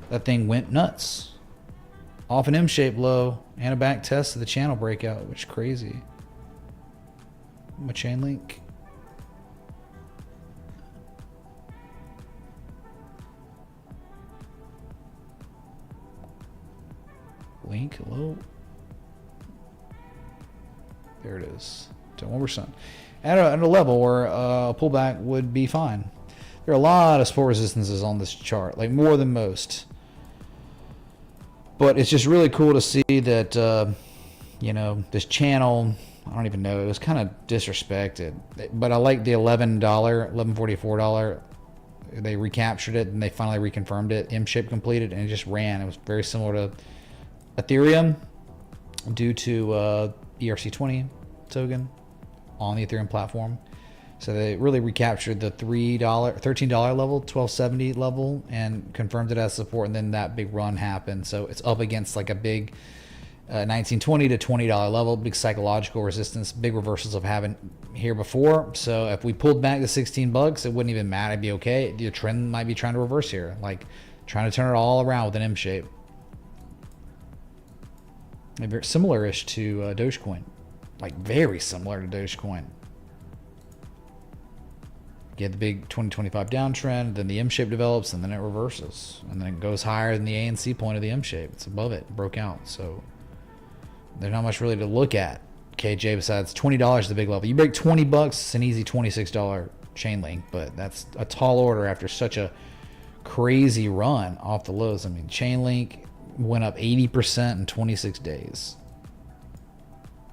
That thing went nuts. Off an M-shaped low and a back test of the channel breakout, which is crazy. My chain link. Link, hello. There it is. To 1%. At a level where a pullback would be fine. There are a lot of support resistances on this chart, like more than most. But it's just really cool to see that, you know, this channel, I don't even know, it was kind of disrespected. But I like the $11, $11.44. They recaptured it and they finally reconfirmed it. M-shape completed and it just ran. It was very similar to Ethereum due to ERC20 token on the Ethereum platform. So they really recaptured the $13 level, $12.70 level, and confirmed it as support. And then that big run happened. So it's up against like a big $19.20 to $20 level, big psychological resistance, big reversals of having here before. So if we pulled back to $16, it wouldn't even matter. It'd be okay. The trend might be trying to reverse here, like trying to turn it all around with an M shape. Very similar-ish to Dogecoin, like very similar to Dogecoin. You get the big 2025 downtrend, then the M-shape develops, and then it reverses. And then it goes higher than the A and C point of the M-shape. It's above it. It broke out. So there's not much really to look at, KJ, besides $20 is the big level. You break $20, it's an easy $26 chain link, but that's a tall order after such a crazy run off the lows. I mean, chain link went up 80% in 26 days.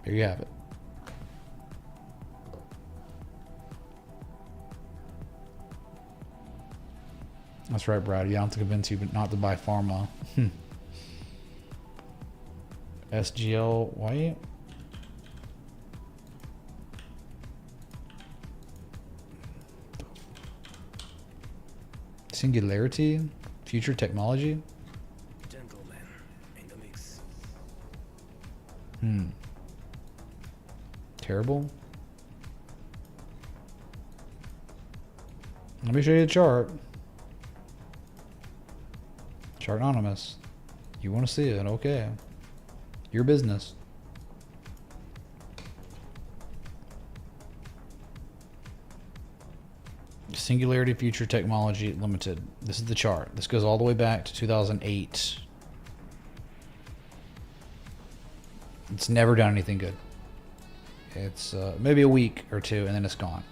There you have it. That's right, Brad. Yeah, I'm to convince you not to buy pharma. SGL white. Singularity. Future technology. Gentlemen, in the mix. Terrible. Let me show you the chart. Chart anonymous. You want to see it? Okay. Your business. Singularity Future Technology Limited. This is the chart. This goes all the way back to 2008. It's never done anything good. It's maybe a week or two, and then it's gone.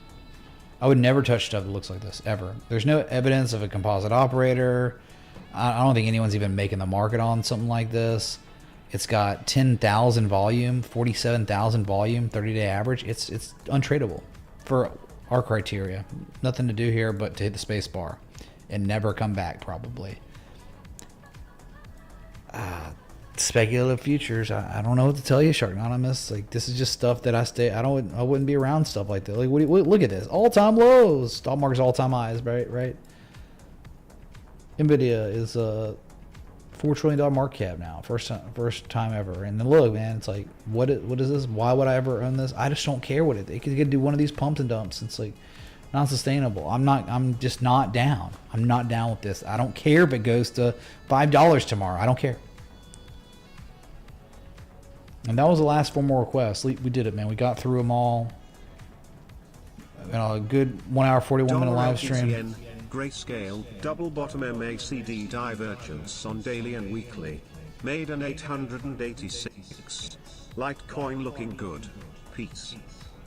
I would never touch stuff that looks like this, ever. There's no evidence of a composite operator. I don't think anyone's even making the market on something like this. It's got 10,000 volume, 47,000 volume, 30-day average. It's untradeable for our criteria. Nothing to do here but to hit the space bar and never come back, probably. Speculative futures. I don't know what to tell you, Sharknonymous. Like, this is just stuff that I wouldn't be around stuff like that. Like, look at this. All-time lows. Stock market's all-time highs, right? Nvidia is a $4 trillion market cap now. First time ever. And then look, man, it's like, what is this? Why would I ever own this? I just don't care what it could do one of these pumps and dumps. It's like not sustainable. I'm just not down. I'm not down with this. I don't care if it goes to $5 tomorrow. I don't care. And that was the last 4 more requests. We did it, man. We got through them all. A good 1 hour, 41 minute live stream. Grayscale, double bottom MACD divergence on daily and weekly. Made an 886. Litecoin looking good. Peace.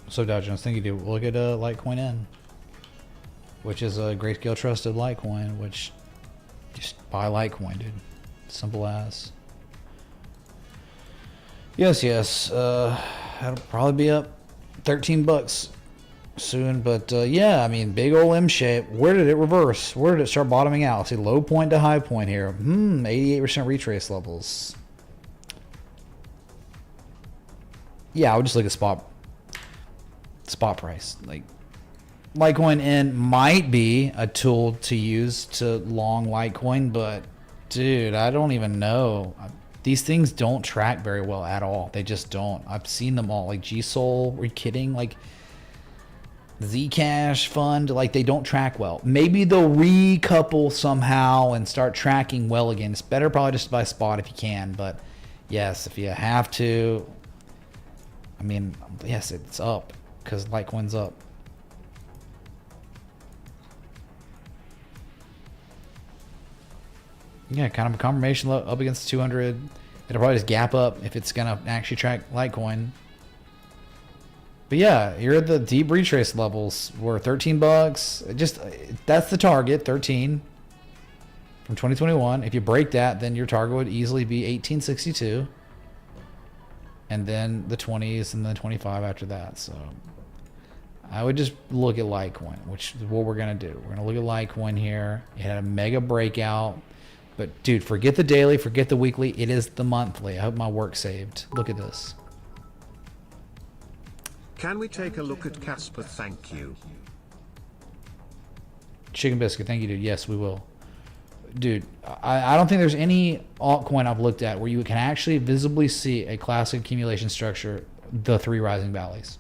So Dow Jones, thank you, dude. Look at Litecoin N, which is a Grayscale trusted Litecoin, which just buy Litecoin, dude. Simple as. Yes. That'll probably be up $13 soon, but yeah, I mean, big old M shape. Where did it reverse? Where did it start bottoming out? See, low point to high point here. 88% retrace levels. Yeah, I would just look at spot price. Like, Litecoin N might be a tool to use to long Litecoin, but dude, I don't even know. These things don't track very well at all. They just don't. I've seen them all. Like GSOL, are you kidding? Like Zcash fund, like they don't track well. Maybe they'll recouple somehow and start tracking well again. It's better probably just to buy spot if you can. But yes, if you have to, I mean, yes, it's up because Litecoin's up. Yeah, kind of a confirmation low up against 200. It'll probably just gap up if it's gonna actually track Litecoin. But yeah, you're at the deep retrace levels. We're $13. Just that's the target, 13 from 2021. If you break that, then your target would easily be 1862, and then the 20s and then 25 after that. So I would just look at Litecoin, which is what we're gonna do. We're gonna look at Litecoin here. It had a mega breakout. But dude, forget the daily, forget the weekly. It is the monthly. I hope my work saved. Look at this. Can we take a look at Casper? Thank you. Chicken Biscuit, thank you, dude. Yes, we will. Dude, I don't think there's any altcoin I've looked at where you can actually visibly see a classic accumulation structure, the 3 rising valleys.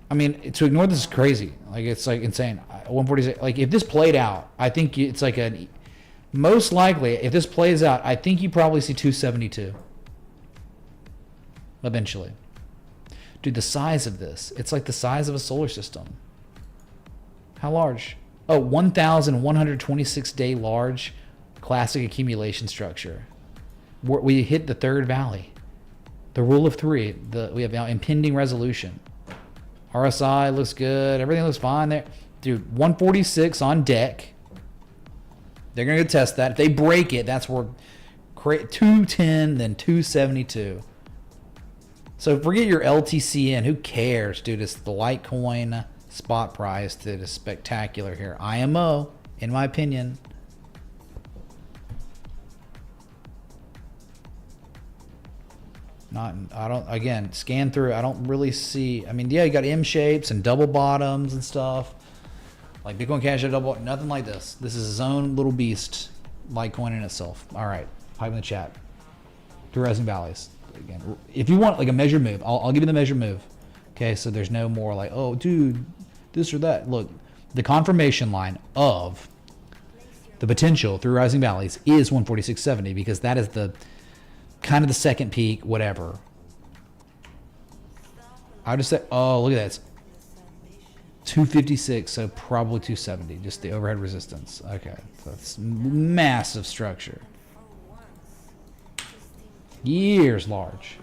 I mean, to ignore this is crazy. Like, it's like insane. 146. Like, if this played out, I think it's like a. Most likely, if this plays out, I think you probably see 272. Eventually. Dude, the size of this. It's like the size of a solar system. How large? Oh, 1,126 day large classic accumulation structure. We hit the 3rd valley. The rule of 3. We have now impending resolution. RSI looks good. Everything looks fine there. Dude, 146 on deck. They're going to test that. If they break it, that's where 210, then 272. So forget your LTCN. Who cares, dude? It's the Litecoin spot price that is spectacular here. IMO, in my opinion. Again, scan through. I don't really see. I mean, yeah, you got M shapes and double bottoms and stuff. Like Bitcoin Cash double, nothing like this. This is his own little beast, Litecoin in itself. All right, pipe in the chat. 3 rising valleys. Again, if you want like a measured move, I'll give you the measured move. Okay, so there's no more like, oh, dude, this or that. Look, the confirmation line of the potential 3 rising valleys is 146.70 because that is the kind of the second peak, whatever. I would just say, oh, look at that. 256, so probably 270, just the overhead resistance. Okay, so that's massive structure. Years large.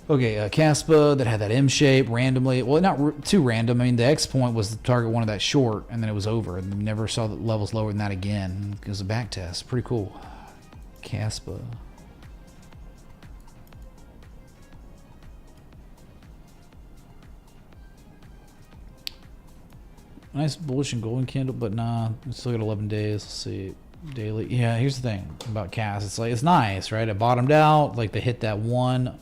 Okay, Caspa that had that M shape randomly. Well, not too random. I mean, the X point was the target one of that short, and then it was over. And we never saw the levels lower than that again. It was a back test. Pretty cool. Caspa. Nice bullish and golden candle, but nah, we still got 11 days. Let's see. Daily. Yeah, here's the thing about CAS. It's like, it's nice, right? It bottomed out. Like, they hit that one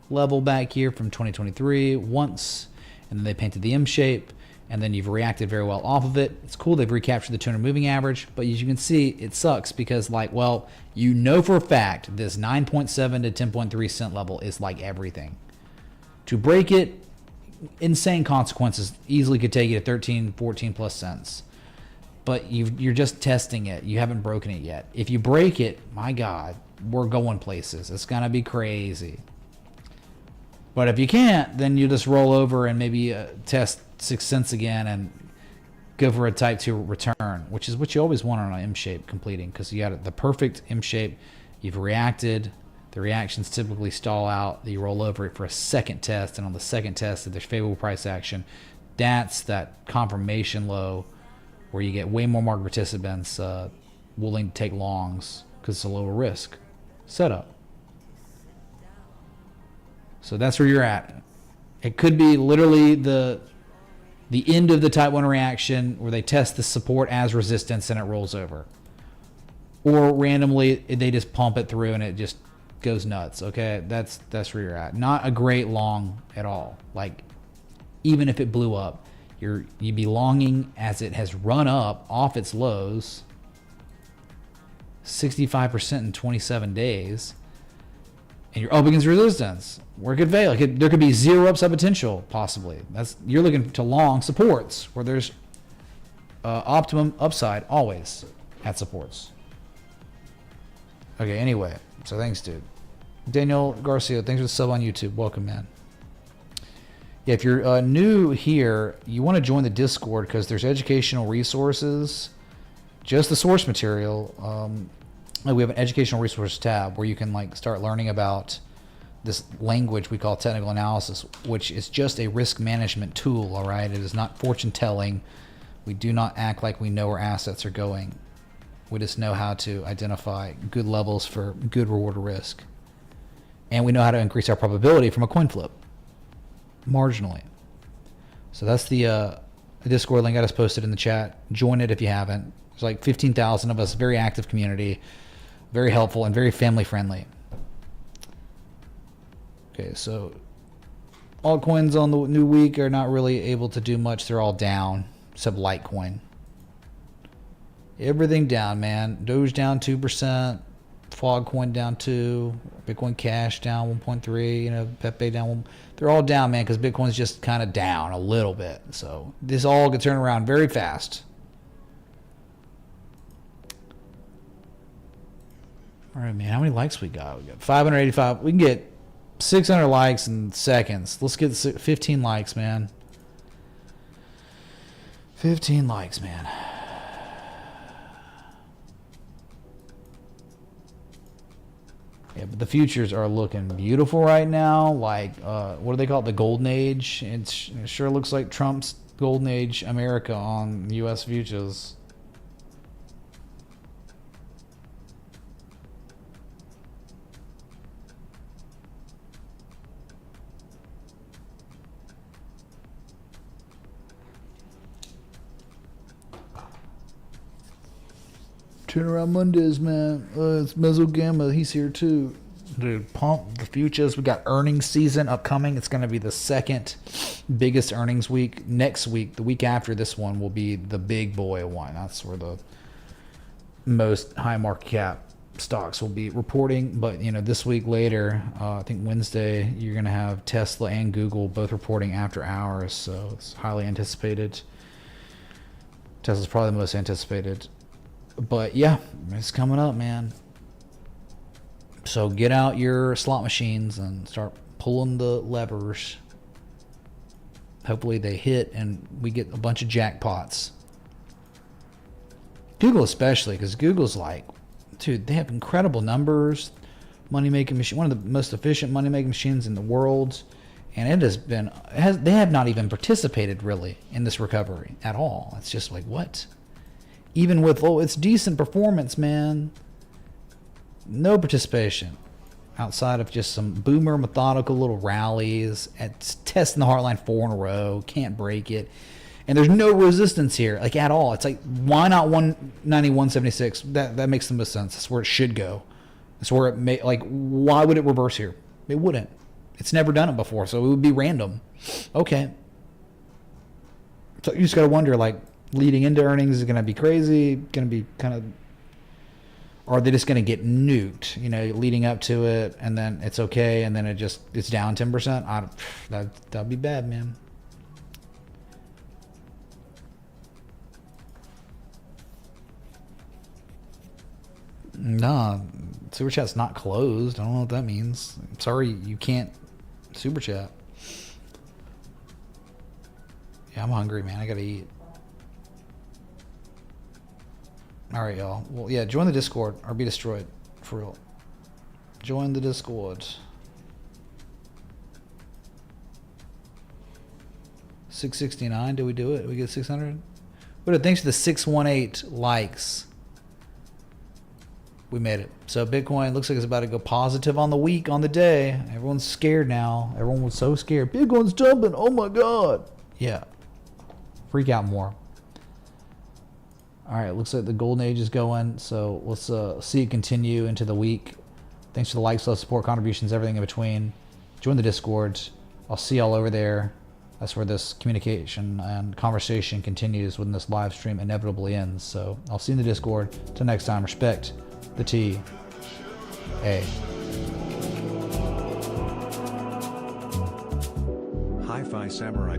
level back here from 2023 once, and then they painted the M shape, and then you've reacted very well off of it. It's cool they've recaptured the 200 moving average, but as you can see, it sucks because, like, well, you know for a fact this 9.7 to 10.3 cent level is like everything. To break it, insane consequences. Easily could take you to 13, 14 plus cents. But you're just testing it. You haven't broken it yet. If you break it, my God, we're going places. It's going to be crazy. But if you can't, then you just roll over and maybe test 6 cents again and go for a type 2 return, which is what you always want on an M shape completing, because you got the perfect M shape. You've reacted. The reactions typically stall out. You roll over it for a second test, and on the second test, if there's favorable price action, that's that confirmation low where you get way more market participants willing to take longs because it's a lower risk setup. So that's where you're at. It could be literally the end of the type 1 reaction where they test the support as resistance and it rolls over. Or randomly they just pump it through and it just goes nuts. Okay, that's where you're at. Not a great long at all. Like, even if it blew up, you'd be longing as it has run up off its lows 65% in 27 days. And you're up against resistance where it could fail. There could be zero upside potential, possibly. You're looking to long supports where there's optimum upside always at supports. Okay, anyway, so thanks, dude. Daniel Garcia, thanks for the sub on YouTube. Welcome, man. Yeah, if you're new here, you want to join the Discord because there's educational resources, just the source material. We have an educational resource tab where you can like start learning about this language we call technical analysis, which is just a risk management tool. All right, it is not fortune telling. We do not act like we know where assets are going. We just know how to identify good levels for good reward or risk, and we know how to increase our probability from a coin flip marginally. So that's the Discord link I just posted in the chat. Join it if you haven't. There's like 15,000 of us, very active community. Very helpful and very family friendly. Okay, so altcoins on the new week are not really able to do much. They're all down, except Litecoin. Everything down, man. Doge down 2%, Fogcoin down 2%, Bitcoin Cash down 1.3%, you know, Pepe down 1%. They're all down, man, because Bitcoin's just kind of down a little bit. So this all could turn around very fast. All right, man. How many likes we got? We got 585. We can get 600 likes in seconds. Let's get 15 likes, man. 15 likes, man. Yeah, but the futures are looking beautiful right now. Like, what do they call it? The golden age. It sure looks like Trump's golden age America on U.S. futures. Turnaround Mondays, man. It's Mezzo Gamma. He's here too. Dude, pump the futures. We got earnings season upcoming. It's going to be the second biggest earnings week. Next week, the week after this one, will be the big boy one. That's where the most high market cap stocks will be reporting. But, you know, this week later, I think Wednesday, you're going to have Tesla and Google both reporting after hours. So it's highly anticipated. Tesla's probably the most anticipated. But yeah, it's coming up, man. So get out your slot machines and start pulling the levers. Hopefully they hit and we get a bunch of jackpots. Google especially, because Google's like, dude, they have incredible numbers. Money-making machine, one of the most efficient money-making machines in the world. And it has been, they have not even participated really in this recovery at all. It's just like, what? Even with, oh, it's decent performance, man. No participation outside of just some boomer methodical little rallies at testing the heartline 4 in a row. Can't break it. And there's no resistance here, like at all. It's like, why not 190, 176? That makes the most sense. That's where it should go. That's where it may, like, why would it reverse here? It wouldn't. It's never done it before, so it would be random. Okay. So you just got to wonder, like, leading into earnings is going to be crazy, going to be kind of, or are they just going to get nuked, you know, leading up to it, and then it's okay, and then it's down 10%? That'd be bad, man. Nah, Super Chat's not closed. I don't know what that means. I'm sorry, you can't Super Chat. Yeah, I'm hungry, man. I gotta eat. Alright, y'all. Well, yeah, join the Discord or be destroyed. For real. Join the Discord. 669. Did we do it? Did we get 600? But thanks to the 618 likes. We made it. So Bitcoin looks like it's about to go positive on the week, on the day. Everyone's scared now. Everyone was so scared. Bitcoin's jumping. Oh my God. Yeah. Freak out more. All right. Looks like the golden age is going. So let's see it continue into the week. Thanks for the likes, love, support, contributions, everything in between. Join the Discord. I'll see y'all over there. That's where this communication and conversation continues when this live stream inevitably ends. So I'll see you in the Discord. Till next time, respect the T. A. Hi-Fi Samurai.